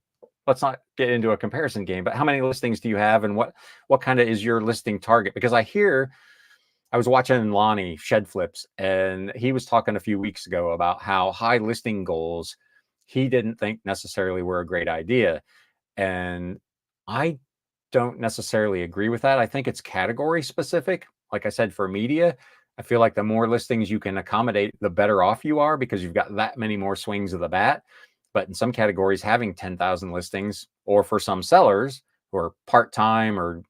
let's not get into a comparison game, but how many listings do you have, and what kind of is your listing target? Because I was watching Lonnie Shed Flips, and he was talking a few weeks ago about how high listing goals he didn't think necessarily were a great idea. And I don't necessarily agree with that. I think it's category specific. Like I said, for media, I feel like the more listings you can accommodate, the better off you are, because you've got that many more swings of the bat. But in some categories, having 10,000 listings, or for some sellers who are part-time or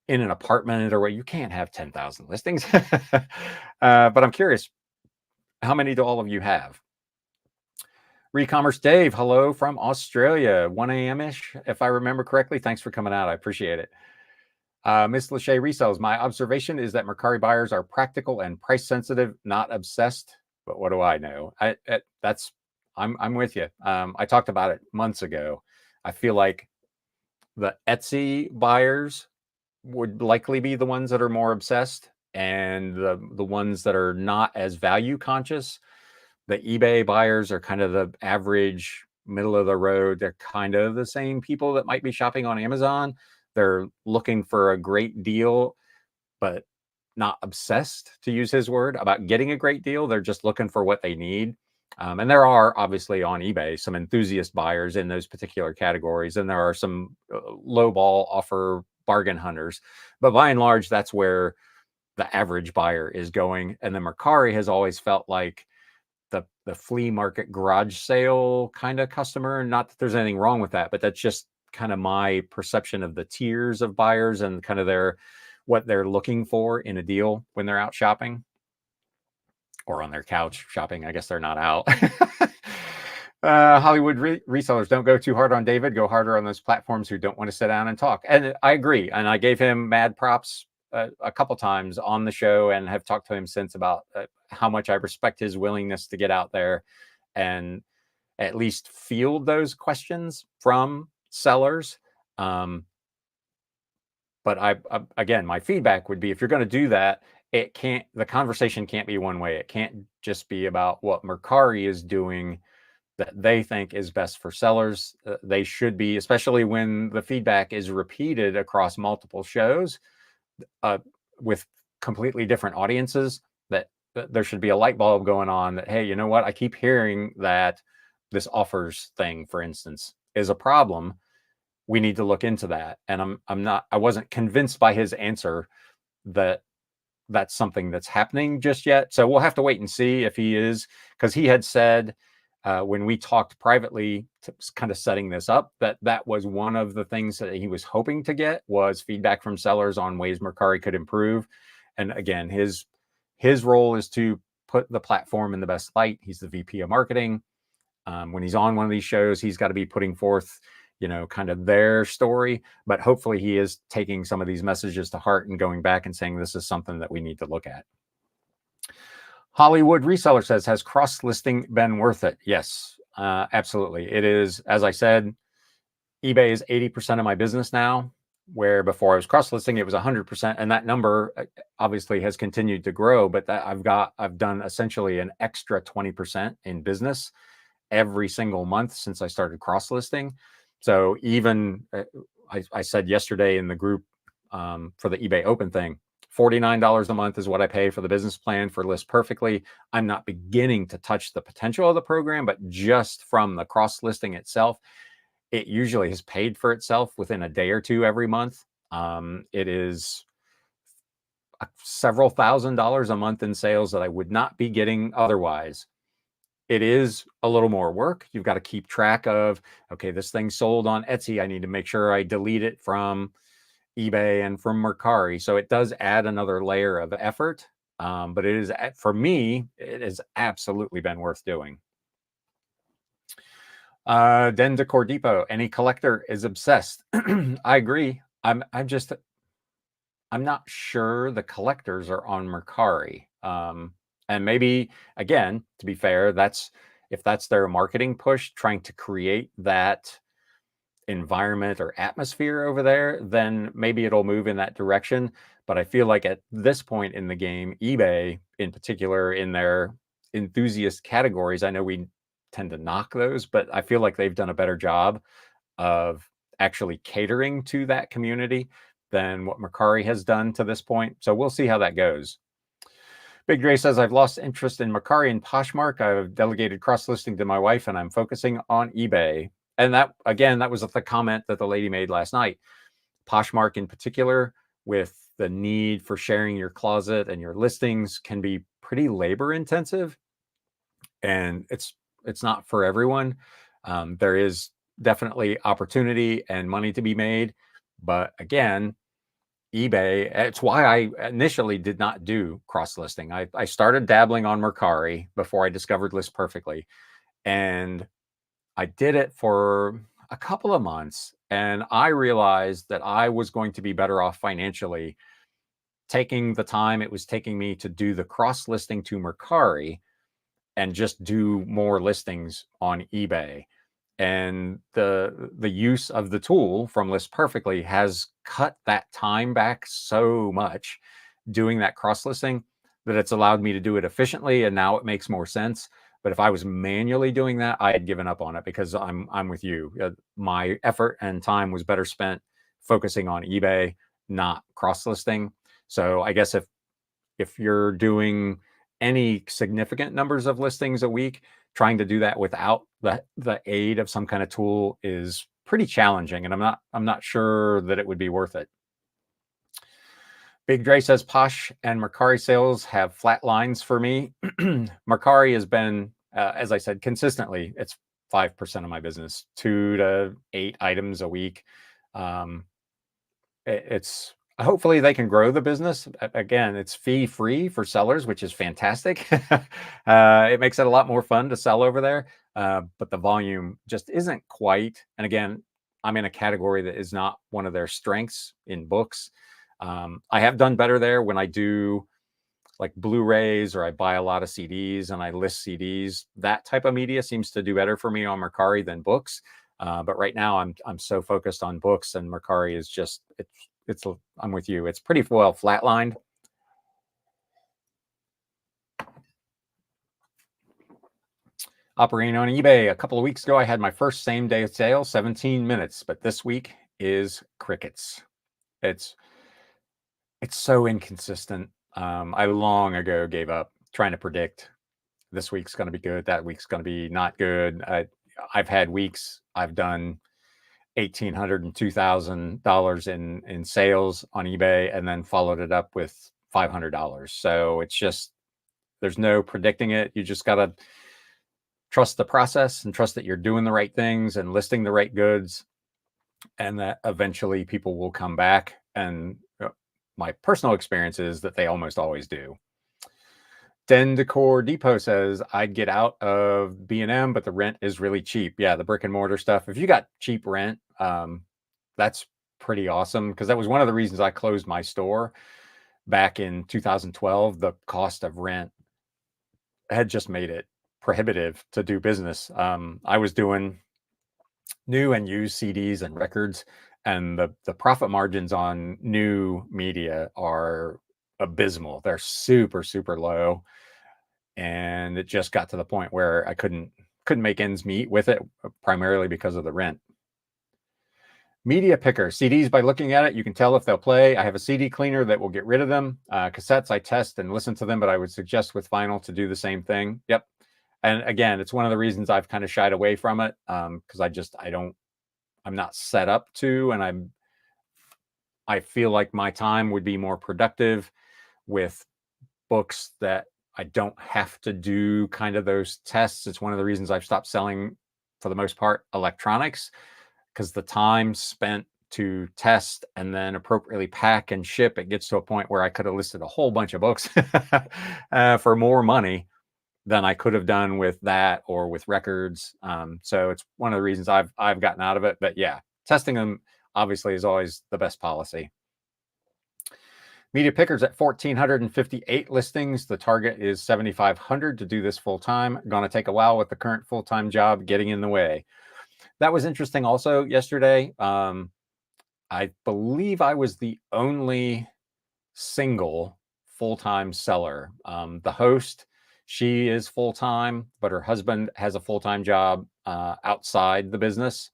in an apartment or what, you can't have 10,000 listings. But I'm curious, how many do all of you have? Recommerce Dave, hello from Australia, 1 a.m.-ish, if I remember correctly. Thanks for coming out. I appreciate it. Miss Lachey resells. My observation is that Mercari buyers are practical and price sensitive, not obsessed. But what do I know? I'm with you. I talked about it months ago. I feel like The Etsy buyers would likely be the ones that are more obsessed, and the ones that are not as value conscious. The eBay buyers are kind of the average, middle of the road. They're kind of the same people that might be shopping on Amazon. They're looking for a great deal, but not obsessed, to use his word, about getting a great deal. They're just looking for what they need. And there are obviously on eBay some enthusiast buyers in those particular categories, and there are some low ball offer bargain hunters. But by and large, that's where the average buyer is going. And then Mercari has always felt like the flea market garage sale kind of customer. Not that there's anything wrong with that, but that's just kind of my perception of the tiers of buyers and kind of what they're looking for in a deal when they're out shopping or on their couch shopping. I guess they're not out. Hollywood resellers, don't go too hard on David. Go harder on those platforms who don't want to sit down and talk. And I agree. And I gave him mad props a couple times on the show and have talked to him since about how much I respect his willingness to get out there and at least field those questions from sellers. But again, my feedback would be, if you're going to do that, the conversation can't be one way. It can't just be about what Mercari is doing that they think is best for sellers. They should be, especially when the feedback is repeated across multiple shows with completely different audiences, that there should be a light bulb going on that, hey, you know what? I keep hearing that this offers thing, for instance, is a problem. We need to look into that. And I wasn't convinced by his answer that that's something that's happening just yet. So we'll have to wait and see if he is, because he had said when we talked privately, kind of setting this up, that was one of the things that he was hoping to get, was feedback from sellers on ways Mercari could improve. And again, his role is to put the platform in the best light. He's the VP of marketing. When he's on one of these shows, he's got to be putting forth, kind of their story, but hopefully he is taking some of these messages to heart and going back and saying, this is something that we need to look at. Hollywood Reseller says, has cross-listing been worth it? Yes, absolutely. It is. As I said, eBay is 80% of my business now, where before I was cross-listing, it was 100%. And that number obviously has continued to grow, but I've done essentially an extra 20% in business every single month since I started cross-listing. So even I said yesterday in the group for the eBay Open thing, $49 a month is what I pay for the business plan for List Perfectly. I'm not beginning to touch the potential of the program, but just from the cross-listing itself, it usually has paid for itself within a day or two every month. It is several $1,000s a month in sales that I would not be getting otherwise. It is a little more work. You've got to keep track of, okay, this thing sold on Etsy. I need to make sure I delete it from eBay and from Mercari. So it does add another layer of effort. But it is, for me, it has absolutely been worth doing. Den Decor Depot, any collector is obsessed. I agree. I'm not sure the collectors are on Mercari. And maybe, again, to be fair, if that's their marketing push, trying to create that environment or atmosphere over there, then maybe it'll move in that direction. But I feel like at this point in the game, eBay in particular, in their enthusiast categories, I know we tend to knock those, but I feel like they've done a better job of actually catering to that community than what Mercari has done to this point. So we'll see how that goes. Big Dre says, I've lost interest in Mercari and Poshmark. I've delegated cross-listing to my wife, and I'm focusing on eBay. And that, again, that was the comment that the lady made last night. Poshmark in particular, with the need for sharing your closet and your listings, can be pretty labor intensive. And it's not for everyone. There is definitely opportunity and money to be made. But again, eBay, it's why I initially did not do cross-listing. I started dabbling on Mercari before I discovered List Perfectly. And I did it for a couple of months, and I realized that I was going to be better off financially taking the time it was taking me to do the cross-listing to Mercari and just do more listings on eBay. And the use of the tool from List Perfectly has cut that time back so much doing that cross listing that it's allowed me to do it efficiently, and now it makes more sense. But if I was manually doing that, I had given up on it, because I'm with you. My effort and time was better spent focusing on eBay, not cross listing. So I guess if you're doing any significant numbers of listings a week, trying to do that without the aid of some kind of tool is pretty challenging, and I'm not sure that it would be worth it. Big Dre says Posh and Mercari sales have flat lines for me. Mercari has been, as I said, consistently, it's 5% of my business, 2 to 8 items a week. It's hopefully they can grow the business. Again, it's fee free for sellers, which is fantastic. It makes it a lot more fun to sell over there, but the volume just isn't quite. And again, I'm in a category that is not one of their strengths in books. I have done better there when I do like Blu-rays, or I buy a lot of CDs and I list CDs. That type of media seems to do better for me on Mercari than books. But right now I'm so focused on books, and Mercari is just, it's I'm with you. It's pretty well flatlined. Operating on eBay, a couple of weeks ago, I had my first same day sale, 17 minutes, but this week is crickets. It's so inconsistent. I long ago gave up trying to predict this week's going to be good, that week's going to be not good. I've had weeks I've done $1,800 and $2,000 in sales on eBay, and then followed it up with $500. So it's just, there's no predicting it. You just got to trust the process and trust that you're doing the right things and listing the right goods, and that eventually people will come back. And my personal experience is that they almost always do. Den Decor Depot says, I'd get out of B&M, but the rent is really cheap. Yeah, the brick and mortar stuff. If you got cheap rent, that's pretty awesome, because that was one of the reasons I closed my store back in 2012. The cost of rent had just made it prohibitive to do business. I was doing new and used CDs and records, and the profit margins on new media are abysmal. They're super, super low. And it just got to the point where I couldn't make ends meet with it, primarily because of the rent. Media picker, CDs, by looking at it, you can tell if they'll play. I have a CD cleaner that will get rid of them. Cassettes, I test and listen to them, but I would suggest with vinyl to do the same thing. Yep. And again, it's one of the reasons I've kind of shied away from it, because I'm not set up to, and I feel like my time would be more productive with books that I don't have to do kind of those tests. It's one of the reasons I've stopped selling, for the most part, electronics, because the time spent to test and then appropriately pack and ship, it gets to a point where I could have listed a whole bunch of books for more money than I could have done with that or with records. So it's one of the reasons I've gotten out of it. But yeah, testing them obviously is always the best policy. Media pickers at 1,458 listings. The target is 7,500 to do this full time. Going to take a while with the current full-time job getting in the way. That was interesting also yesterday. I believe I was the only single full-time seller. The host, she is full-time, but her husband has a full-time job outside the business.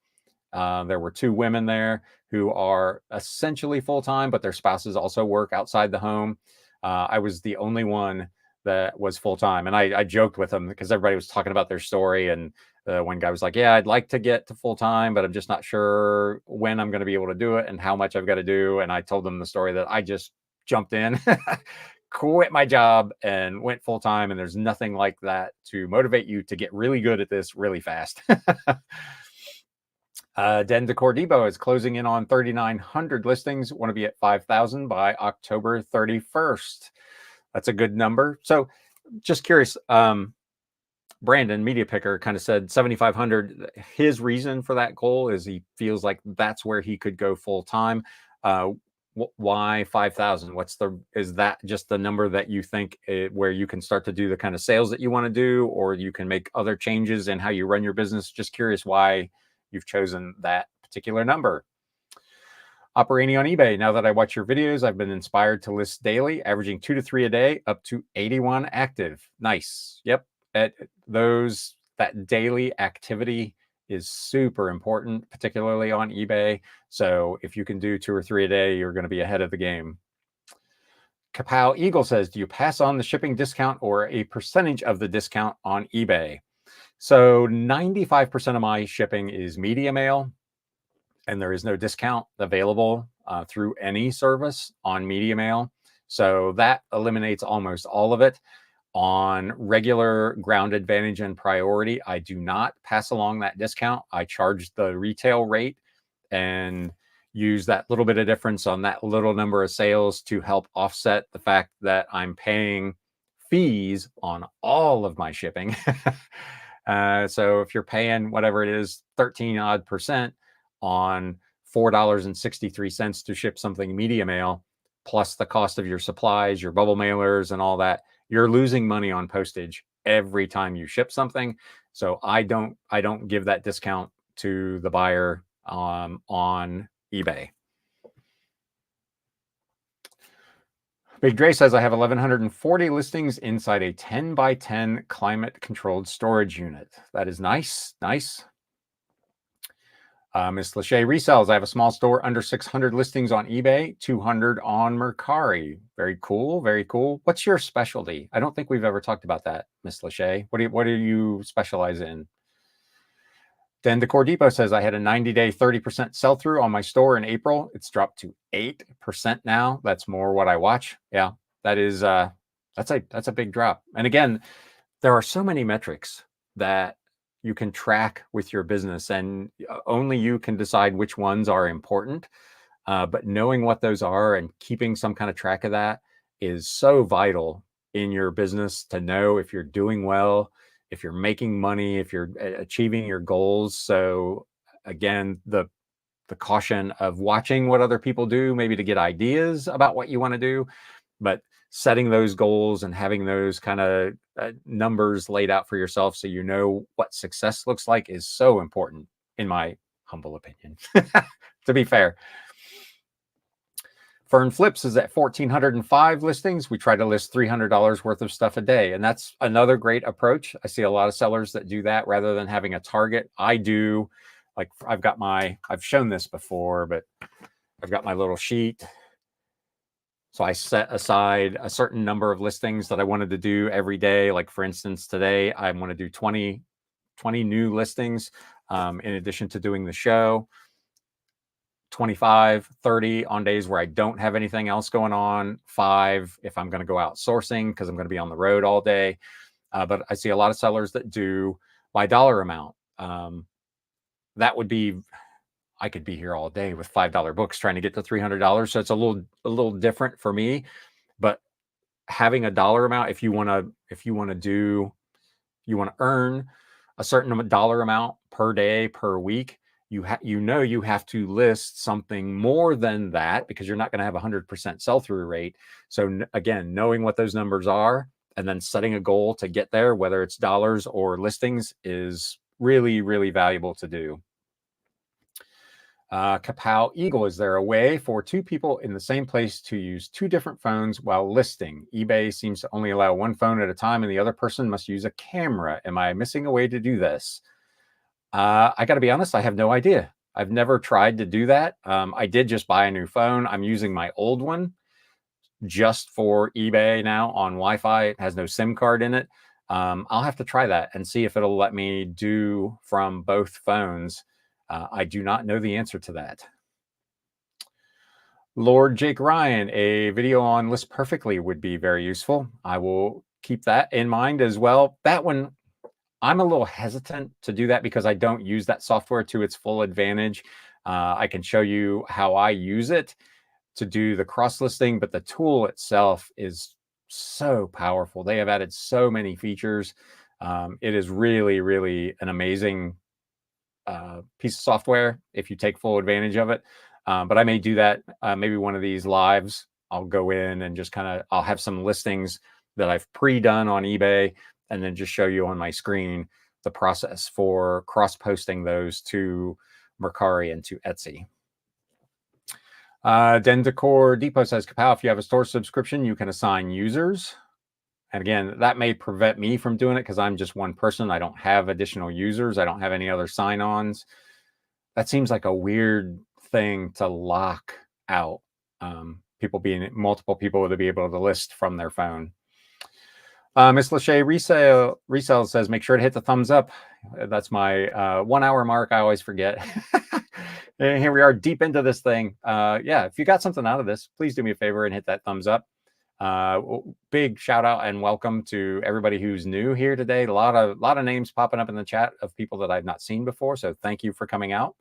There were 2 women there who are essentially full-time, but their spouses also work outside the home. I was the only one that was full-time. And I joked with them because everybody was talking about their story. And one guy was like, yeah, I'd like to get to full-time, but I'm just not sure when I'm going to be able to do it and how much I've got to do. And I told them the story that I just jumped in, quit my job and went full-time. And there's nothing like that to motivate you to get really good at this really fast. Den Decor Depot is closing in on 3,900 listings. Want to be at 5,000 by October 31st. That's a good number. So just curious, Brandon, Media Picker, kind of said 7,500. His reason for that goal is he feels like that's where he could go full time. Why 5,000? Is that just the number that you think where you can start to do the kind of sales that you want to do, or you can make other changes in how you run your business? Just curious why you've chosen that particular number. Operating on eBay. Now that I watch your videos, I've been inspired to list daily, averaging 2 to 3 a day, up to 81 active. Nice. Yep. That daily activity is super important, particularly on eBay. So if you can do 2 or 3 a day, you're going to be ahead of the game. Kapow Eagle says, do you pass on the shipping discount or a percentage of the discount on eBay? So 95% of my shipping is media mail, and there is no discount available through any service on media mail. So that eliminates almost all of it. On regular Ground Advantage and Priority, I do not pass along that discount. I charge the retail rate and use that little bit of difference on that little number of sales to help offset the fact that I'm paying fees on all of my shipping. So if you're paying whatever it is, 13 odd percent on $4.63 to ship something media mail, plus the cost of your supplies, your bubble mailers and all that, you're losing money on postage every time you ship something. So I don't give that discount to the buyer on eBay. Big Dre says, I have 1,140 listings inside a 10 by 10 climate controlled storage unit. That is nice. Nice. Ms. Lachey resells. I have a small store, under 600 listings on eBay, 200 on Mercari. Very cool. Very cool. What's your specialty? I don't think we've ever talked about that, Ms. Lachey. What do you specialize in? Then Decor Depot says, I had a 90-day 30% sell-through on my store in April. It's dropped to 8% now. That's more what I watch. Yeah, that is that's a big drop. And again, there are so many metrics that you can track with your business, and only you can decide which ones are important. But knowing what those are and keeping some kind of track of that is so vital in your business to know if you're doing well, if you're making money, if you're achieving your goals. So again, the caution of watching what other people do, maybe to get ideas about what you want to do, but setting those goals and having those kind of numbers laid out for yourself so you know what success looks like is so important, in my humble opinion, to be fair. Fern Flips is at 1,405 listings. We try to list $300 worth of stuff a day. And that's another great approach. I see a lot of sellers that do that rather than having a target. I do, like, I've shown this before, but I've got my little sheet. So I set aside a certain number of listings that I wanted to do every day. Like, for instance, today I want to do 20 new listings in addition to doing the show. 25, 30 on days where I don't have anything else going on, 5 if I'm going to go out sourcing because I'm going to be on the road all day. But I see a lot of sellers that do by dollar amount. That would be, I could be here all day with $5 books trying to get to $300. So it's a little different for me. But having a dollar amount, if you want to earn a certain dollar amount per day, per week, you have to list something more than that, because you're not going to have 100% sell-through rate. So again, knowing what those numbers are and then setting a goal to get there, whether it's dollars or listings, is really, really valuable to do. Kapow Eagle, is there a way for 2 people in the same place to use 2 different phones while listing? eBay seems to only allow 1 phone at a time and the other person must use a camera. Am I missing a way to do this? I got to be honest, I have no idea. I've never tried to do that. I did just buy a new phone. I'm using my old one just for eBay now on Wi-Fi. It has no SIM card in it. I'll have to try that and see if it'll let me do from both phones. I do not know the answer to that. Lord Jake Ryan, a video on List Perfectly would be very useful. I will keep that in mind as well. That one, I'm a little hesitant to do that because I don't use that software to its full advantage. I can show you how I use it to do the cross listing, but the tool itself is so powerful. They have added so many features. It is really, really an amazing piece of software if you take full advantage of it. but I may do that. Maybe one of these lives, I'll go in and just I'll have some listings that I've pre-done on eBay, and then just show you on my screen the process for cross-posting those to Mercari and to Etsy. Den Decor Depot says, Kapow, if you have a store subscription, you can assign users. And again, that may prevent me from doing it because I'm just one person. I don't have additional users. I don't have any other sign-ons. That seems like a weird thing to lock out. People being multiple people to be able to list from their phone. Miss Lachey Resell says, make sure to hit the thumbs up. That's my 1 hour mark. I always forget. And here we are deep into this thing. Yeah, if you got something out of this, please do me a favor and hit that thumbs up. Big shout out and welcome to everybody who's new here today. A lot of names popping up in the chat of people that I've not seen before. So thank you for coming out.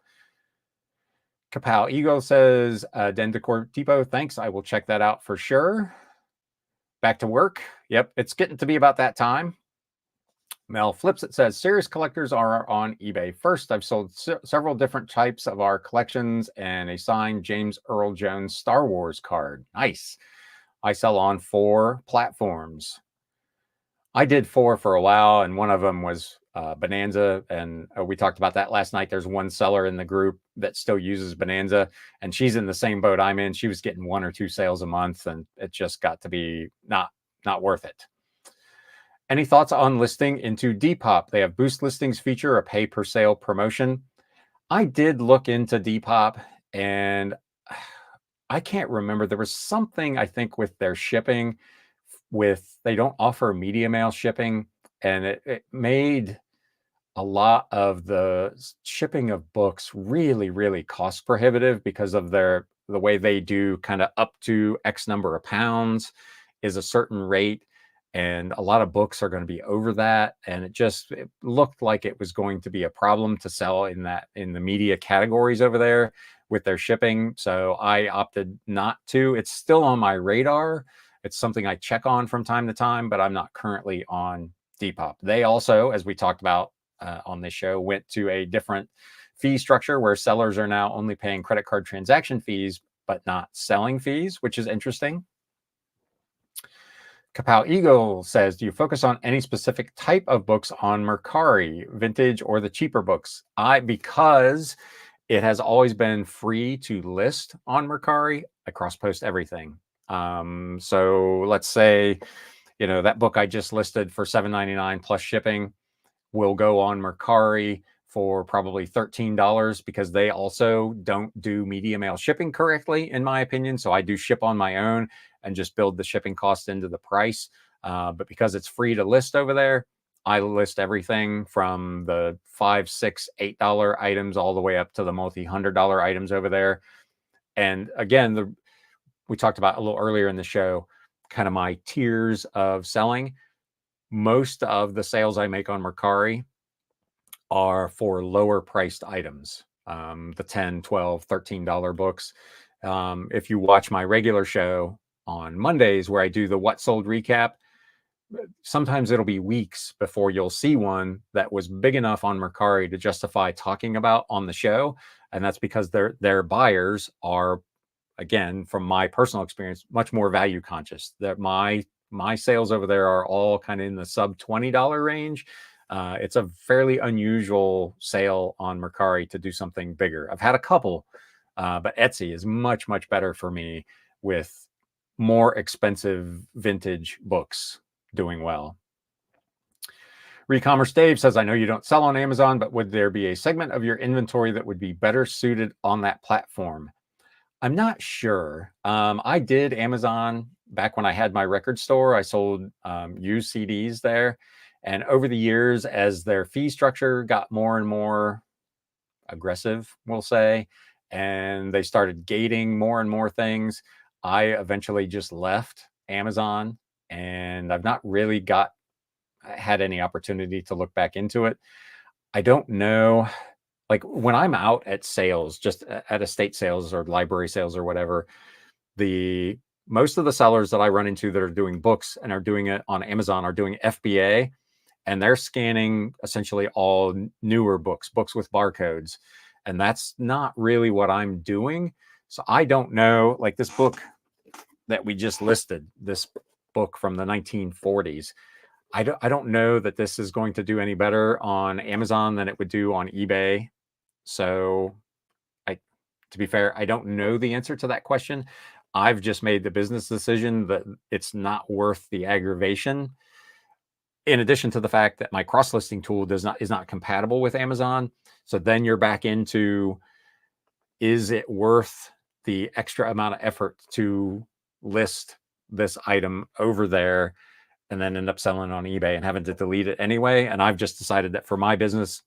Kapow Eagle says, Den Decor Depot, thanks. I will check that out for sure. Back to work. Yep, it's getting to be about that time. Mel Flips it says, serious collectors are on eBay. First, I've sold several different types of our collections and a signed James Earl Jones Star Wars card. Nice. I sell on 4 platforms. I did 4 for a while, and one of them was Bonanza, and we talked about that last night. There's one seller in the group that still uses Bonanza, and she's in the same boat I'm in. She was getting 1 or 2 sales a month, and it just got to be not worth it. Any thoughts on listing into Depop? They have boost listings feature, a pay per sale promotion. I did look into Depop, and I can't remember. There was something, I think, with their shipping, they don't offer media mail shipping, and it made a lot of the shipping of books really, really cost prohibitive because of the way they do kind of up to X number of pounds is a certain rate. And a lot of books are going to be over that. And it looked like it was going to be a problem to sell in the media categories over there with their shipping. So I opted not to. It's still on my radar. It's something I check on from time to time, but I'm not currently on Depop. They also, as we talked about on this show, went to a different fee structure where sellers are now only paying credit card transaction fees, but not selling fees, which is interesting. Kapow Eagle says, do you focus on any specific type of books on Mercari, vintage or the cheaper books? Because it has always been free to list on Mercari, I cross-post everything. So let's say, that book I just listed for $7.99 plus shipping will go on Mercari for probably $13 because they also don't do media mail shipping correctly, in my opinion. So I do ship on my own and just build the shipping cost into the price. But because it's free to list over there, I list everything from the $5, $6, $8 items all the way up to the multi-$100 items over there. And again, we talked about a little earlier in the show, kind of my tiers of selling. Most of the sales I make on Mercari are for lower priced items, the $10, $12, $13 books. If you watch my regular show on Mondays where I do the what sold recap, sometimes it'll be weeks before you'll see one that was big enough on Mercari to justify talking about on the show. And that's because their buyers are, again, from my personal experience, much more value conscious. That my sales over there are all kind of in the sub $20 range. It's a fairly unusual sale on Mercari to do something bigger. I've had a couple, but Etsy is much, much better for me with more expensive vintage books doing well. Recommerce Dave says, I know you don't sell on Amazon, but would there be a segment of your inventory that would be better suited on that platform? I'm not sure. I did Amazon back when I had my record store. I sold used CDs there. And over the years, as their fee structure got more and more aggressive, we'll say, and they started gating more and more things, I eventually just left Amazon, and I've not really had any opportunity to look back into it. I don't know. Like when I'm out at sales, just at estate sales or library sales or whatever, most of the sellers that I run into that are doing books and are doing it on Amazon are doing FBA, and they're scanning essentially all newer books with barcodes. And that's not really what I'm doing. So I don't know, like this book that we just listed, this book from the 1940s. I don't know that this is going to do any better on Amazon than it would do on eBay. So to be fair, I don't know the answer to that question. I've just made the business decision that it's not worth the aggravation. In addition to the fact that my cross-listing tool is not compatible with Amazon. So then you're back into, is it worth the extra amount of effort to list this item over there and then end up selling it on eBay and having to delete it anyway? And I've just decided that for my business,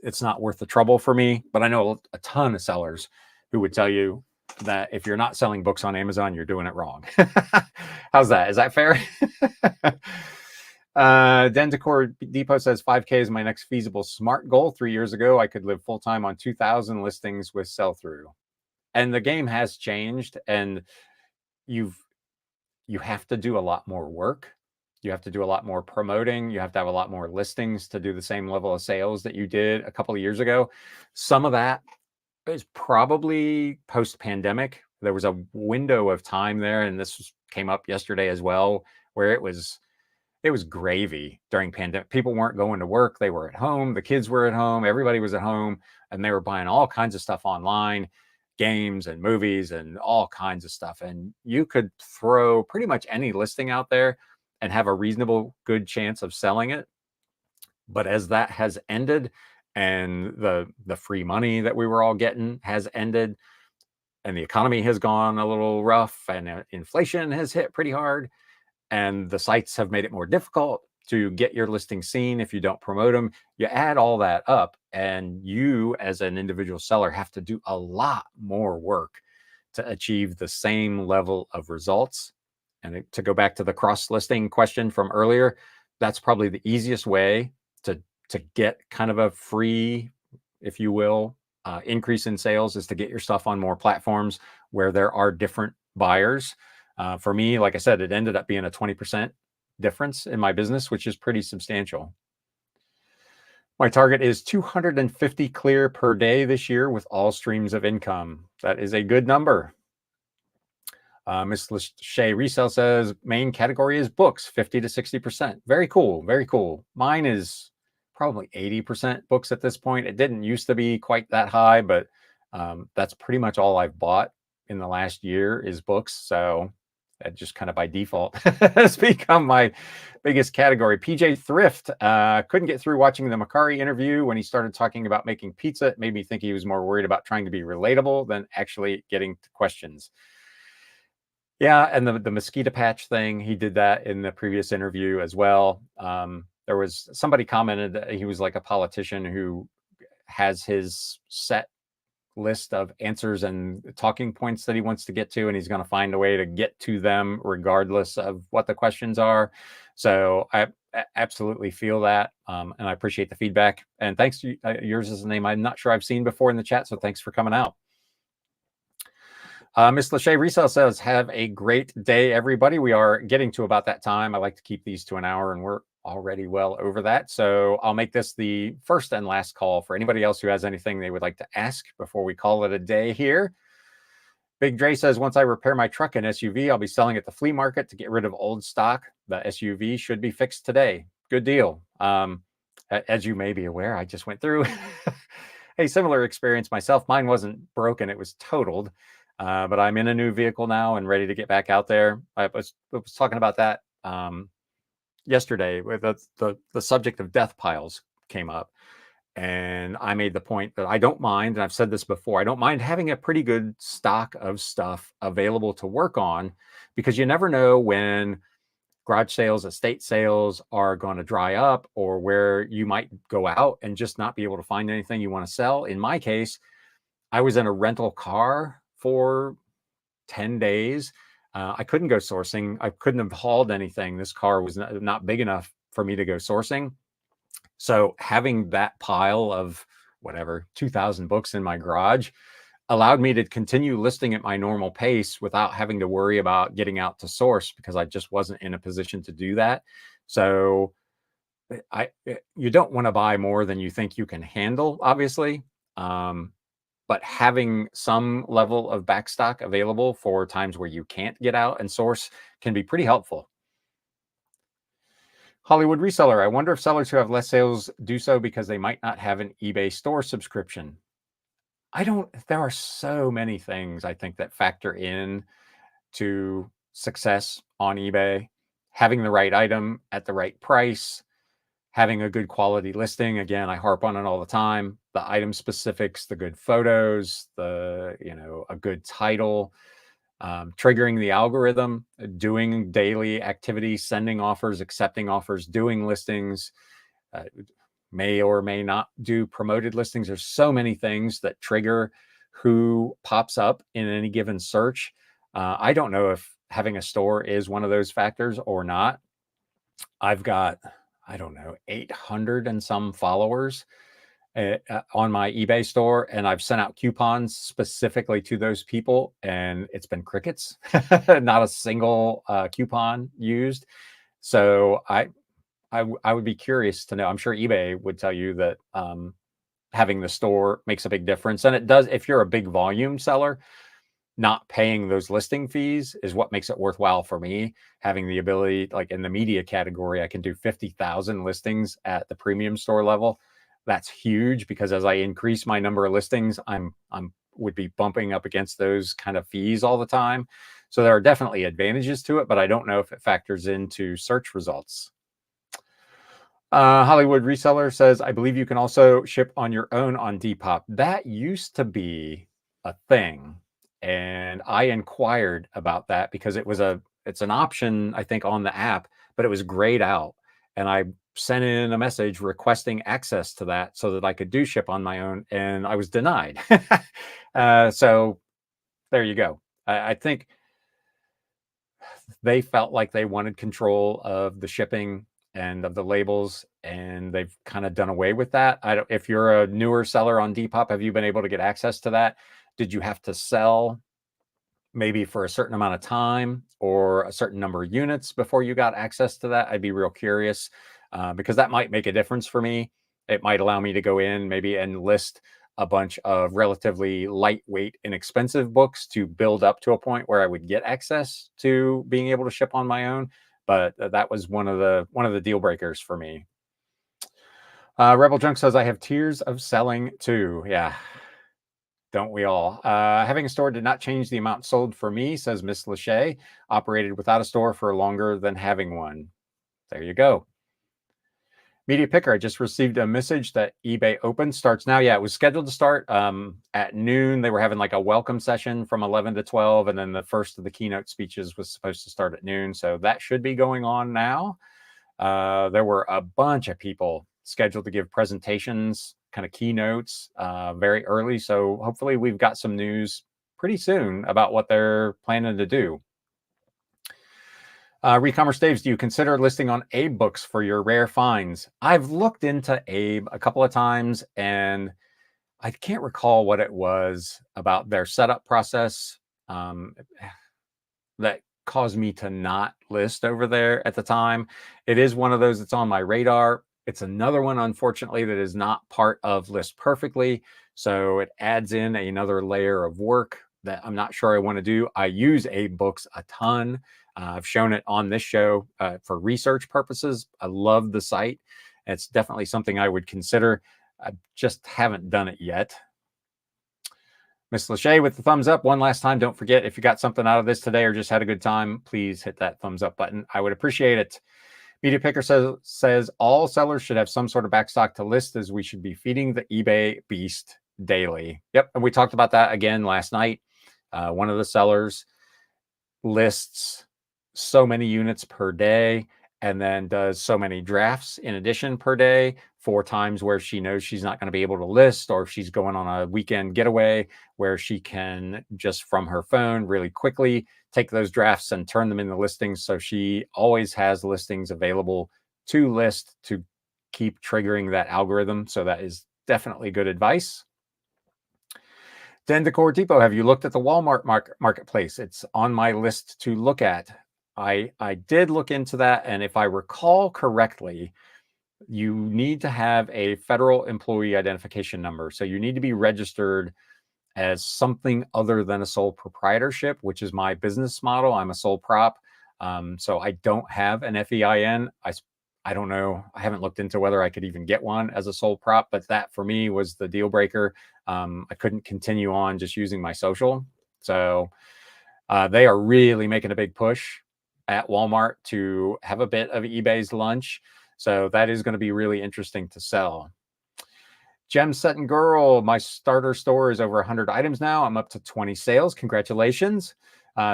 it's not worth the trouble for me. But I know a ton of sellers who would tell you that if you're not selling books on Amazon, you're doing it wrong. How's that? Is that fair? Den Decor Depot says 5K is my next feasible SMART goal. 3 years ago, I could live full-time on 2,000 listings with sell-through. And the game has changed, and you have to do a lot more work. You have to do a lot more promoting. You have to have a lot more listings to do the same level of sales that you did a couple of years ago. Some of that is probably post-pandemic. There was a window of time there, and this came up yesterday as well, where it was gravy during pandemic. People weren't going to work. They were at home. The kids were at home. Everybody was at home, and they were buying all kinds of stuff online, games and movies and all kinds of stuff. And you could throw pretty much any listing out there and have a reasonable good chance of selling it. But as that has ended, and the free money that we were all getting has ended, and the economy has gone a little rough, and inflation has hit pretty hard, and the sites have made it more difficult to get your listings seen if you don't promote them. You add all that up, and you as an individual seller have to do a lot more work to achieve the same level of results. And to go back to the cross-listing question from earlier, that's probably the easiest way to get kind of a free, if you will, increase in sales, is to get your stuff on more platforms where there are different buyers. For me, like I said, it ended up being a 20% difference in my business, which is pretty substantial. My target is 250 clear per day this year with all streams of income. That is a good number. Ms. Lachey Resell says main category is books, 50 to 60%. Very cool. Very cool. Mine is probably 80% books at this point. It didn't used to be quite that high, but that's pretty much all I've bought in the last year is books. So that just kind of by default has become my biggest category. PJ Thrift couldn't get through watching the Macari interview. When he started talking about making pizza, it made me think he was more worried about trying to be relatable than actually getting to questions. Yeah, and the mosquito patch thing, he did that in the previous interview as well. There was somebody commented that he was like a politician who has his set list of answers and talking points that he wants to get to, and he's going to find a way to get to them regardless of what the questions are. So I absolutely feel that, and I appreciate the feedback. And thanks to yours is a name I'm not sure I've seen before in the chat, so thanks for coming out. Ms. Lachey Resell says, have a great day, everybody. We are getting to about that time. I like to keep these to an hour, and we're already well over that. So I'll make this the first and last call for anybody else who has anything they would like to ask before we call it a day here. Big Dre says, once I repair my truck and SUV, I'll be selling at the flea market to get rid of old stock. The SUV should be fixed today. Good deal. As you may be aware, I just went through a similar experience myself. Mine wasn't broken, it was totaled. But I'm in a new vehicle now and ready to get back out there. I was talking about that yesterday with the subject of death piles came up. And I made the point that I don't mind, and I've said this before, I don't mind having a pretty good stock of stuff available to work on, because you never know when garage sales, estate sales are going to dry up, or where you might go out and just not be able to find anything you want to sell. In my case, I was in a rental car for 10 days. I couldn't go sourcing. I couldn't have hauled anything. This car was not big enough for me to go sourcing. So having that pile of whatever, 2,000 books in my garage allowed me to continue listing at my normal pace without having to worry about getting out to source, because I just wasn't in a position to do that. So you don't want to buy more than you think you can handle, obviously. but having some level of backstock available for times where you can't get out and source can be pretty helpful. Hollywood Reseller, I wonder if sellers who have less sales do so because they might not have an eBay store subscription. There are so many things I think that factor in to success on eBay. Having the right item at the right price, having a good quality listing. Again, I harp on it all the time. The item specifics, the good photos, a good title, triggering the algorithm, doing daily activities, sending offers, accepting offers, doing listings, may or may not do promoted listings. There's so many things that trigger who pops up in any given search. I don't know if having a store is one of those factors or not. I've got, I don't know, 800 and some followers on my eBay store, and I've sent out coupons specifically to those people, and it's been crickets. Not a single coupon used. So I would be curious to know. I'm sure eBay would tell you that having the store makes a big difference, and it does if you're a big volume seller. Not paying those listing fees is what makes it worthwhile for me. Having the ability, like in the media category, I can do 50,000 listings at the premium store level. That's huge because as I increase my number of listings, I'm would be bumping up against those kind of fees all the time. So there are definitely advantages to it, but I don't know if it factors into search results. Hollywood Reseller says, I believe you can also ship on your own on Depop. That used to be a thing. And I inquired about that because it's an option, I think, on the app, but it was grayed out. And I sent in a message requesting access to that so that I could do ship on my own, and I was denied. So there you go. I think they felt like they wanted control of the shipping and of the labels, and they've kind of done away with that. If you're a newer seller on Depop, have you been able to get access to that? Did you have to sell maybe for a certain amount of time or a certain number of units before you got access to that? I'd be real curious because that might make a difference for me. It might allow me to go in maybe and list a bunch of relatively lightweight, inexpensive books to build up to a point where I would get access to being able to ship on my own. But that was one of the deal breakers for me. Rebel Junk says, I have tears of selling too. Yeah. Don't we all? Having a store did not change the amount sold for me, says Miss Lachey. Operated without a store for longer than having one. There you go. Media Picker, I just received a message that eBay Open starts now. Yeah, it was scheduled to start at noon. They were having like a welcome session from 11 to 12, and then the first of the keynote speeches was supposed to start at noon. So that should be going on now. There were a bunch of people scheduled to give presentations, kind of keynotes very early. So hopefully we've got some news pretty soon about what they're planning to do. Recommerce Daves, do you consider listing on Abe Books for your rare finds? I've looked into Abe a couple of times, and I can't recall what it was about their setup process that caused me to not list over there at the time. It is one of those that's on my radar. It's another one, unfortunately, that is not part of List Perfectly. So it adds in another layer of work that I'm not sure I want to do. I use Abe Books a ton. I've shown it on this show for research purposes. I love the site. It's definitely something I would consider. I just haven't done it yet. Miss Lachey with the thumbs up. One last time, don't forget, if you got something out of this today or just had a good time, please hit that thumbs up button. I would appreciate it. Media Picker says all sellers should have some sort of backstock to list, as we should be feeding the eBay beast daily. Yep, and we talked about that again last night. One of the sellers lists so many units per day and then does so many drafts in addition per day, 4 times where she knows she's not going to be able to list, or if she's going on a weekend getaway where she can just from her phone really quickly take those drafts and turn them into listings. So she always has listings available to list to keep triggering that algorithm. So that is definitely good advice. Den Decor Depot, have you looked at the Walmart marketplace? It's on my list to look at. I did look into that, and if I recall correctly, you need to have a federal employee identification number. So you need to be registered as something other than a sole proprietorship, which is my business model. I'm a sole prop. So I don't have an FEIN. I don't know. I haven't looked into whether I could even get one as a sole prop, but that for me was the deal breaker. I couldn't continue on just using my social. So they are really making a big push at Walmart to have a bit of eBay's lunch. So that is going to be really interesting to sell. Gem Setting Girl, my starter store is over 100 items now. I'm up to 20 sales. Congratulations.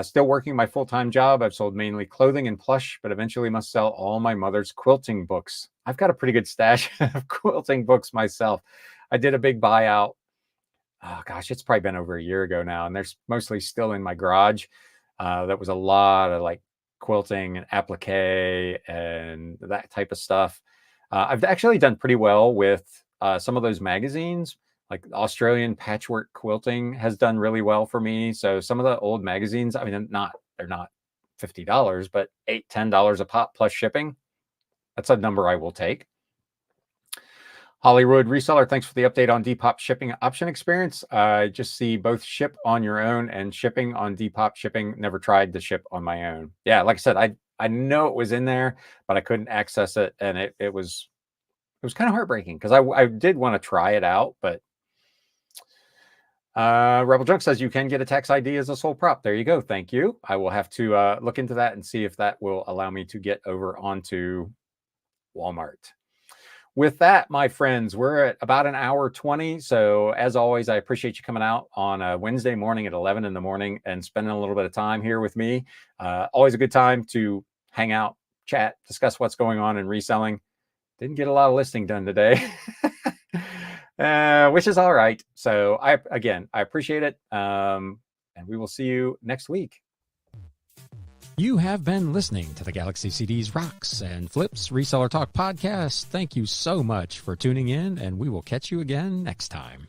Still working my full-time job. I've sold mainly clothing and plush, but eventually must sell all my mother's quilting books. I've got a pretty good stash of quilting books myself. I did a big buyout. Oh gosh, it's probably been over a year ago now, and they're mostly still in my garage. That was a lot of like quilting and applique and that type of stuff. I've actually done pretty well with some of those magazines, like Australian Patchwork Quilting has done really well for me. So some of the old magazines, I mean, they're not $50, but $8, $10 a pop plus shipping. That's a number I will take. Hollywood Reseller, thanks for the update on Depop shipping option experience. I just see both ship on your own and shipping on Depop shipping. Never tried to ship on my own. Yeah, like I said, I know it was in there, but I couldn't access it, and it was kind of heartbreaking because I did want to try it out, but Rebel Junk says you can get a tax ID as a sole prop. There you go. Thank you. I will have to look into that and see if that will allow me to get over onto Walmart. With that, my friends, we're at about an hour 20. So as always, I appreciate you coming out on a Wednesday morning at 11 in the morning and spending a little bit of time here with me. Always a good time to hang out, chat, discuss what's going on in reselling. Didn't get a lot of listing done today, which is all right. So I appreciate it. And we will see you next week.
You have been listening to the Galaxy CDs Rocks and Flips Reseller Talk podcast. Thank you so much for tuning in, and we will catch you again next time.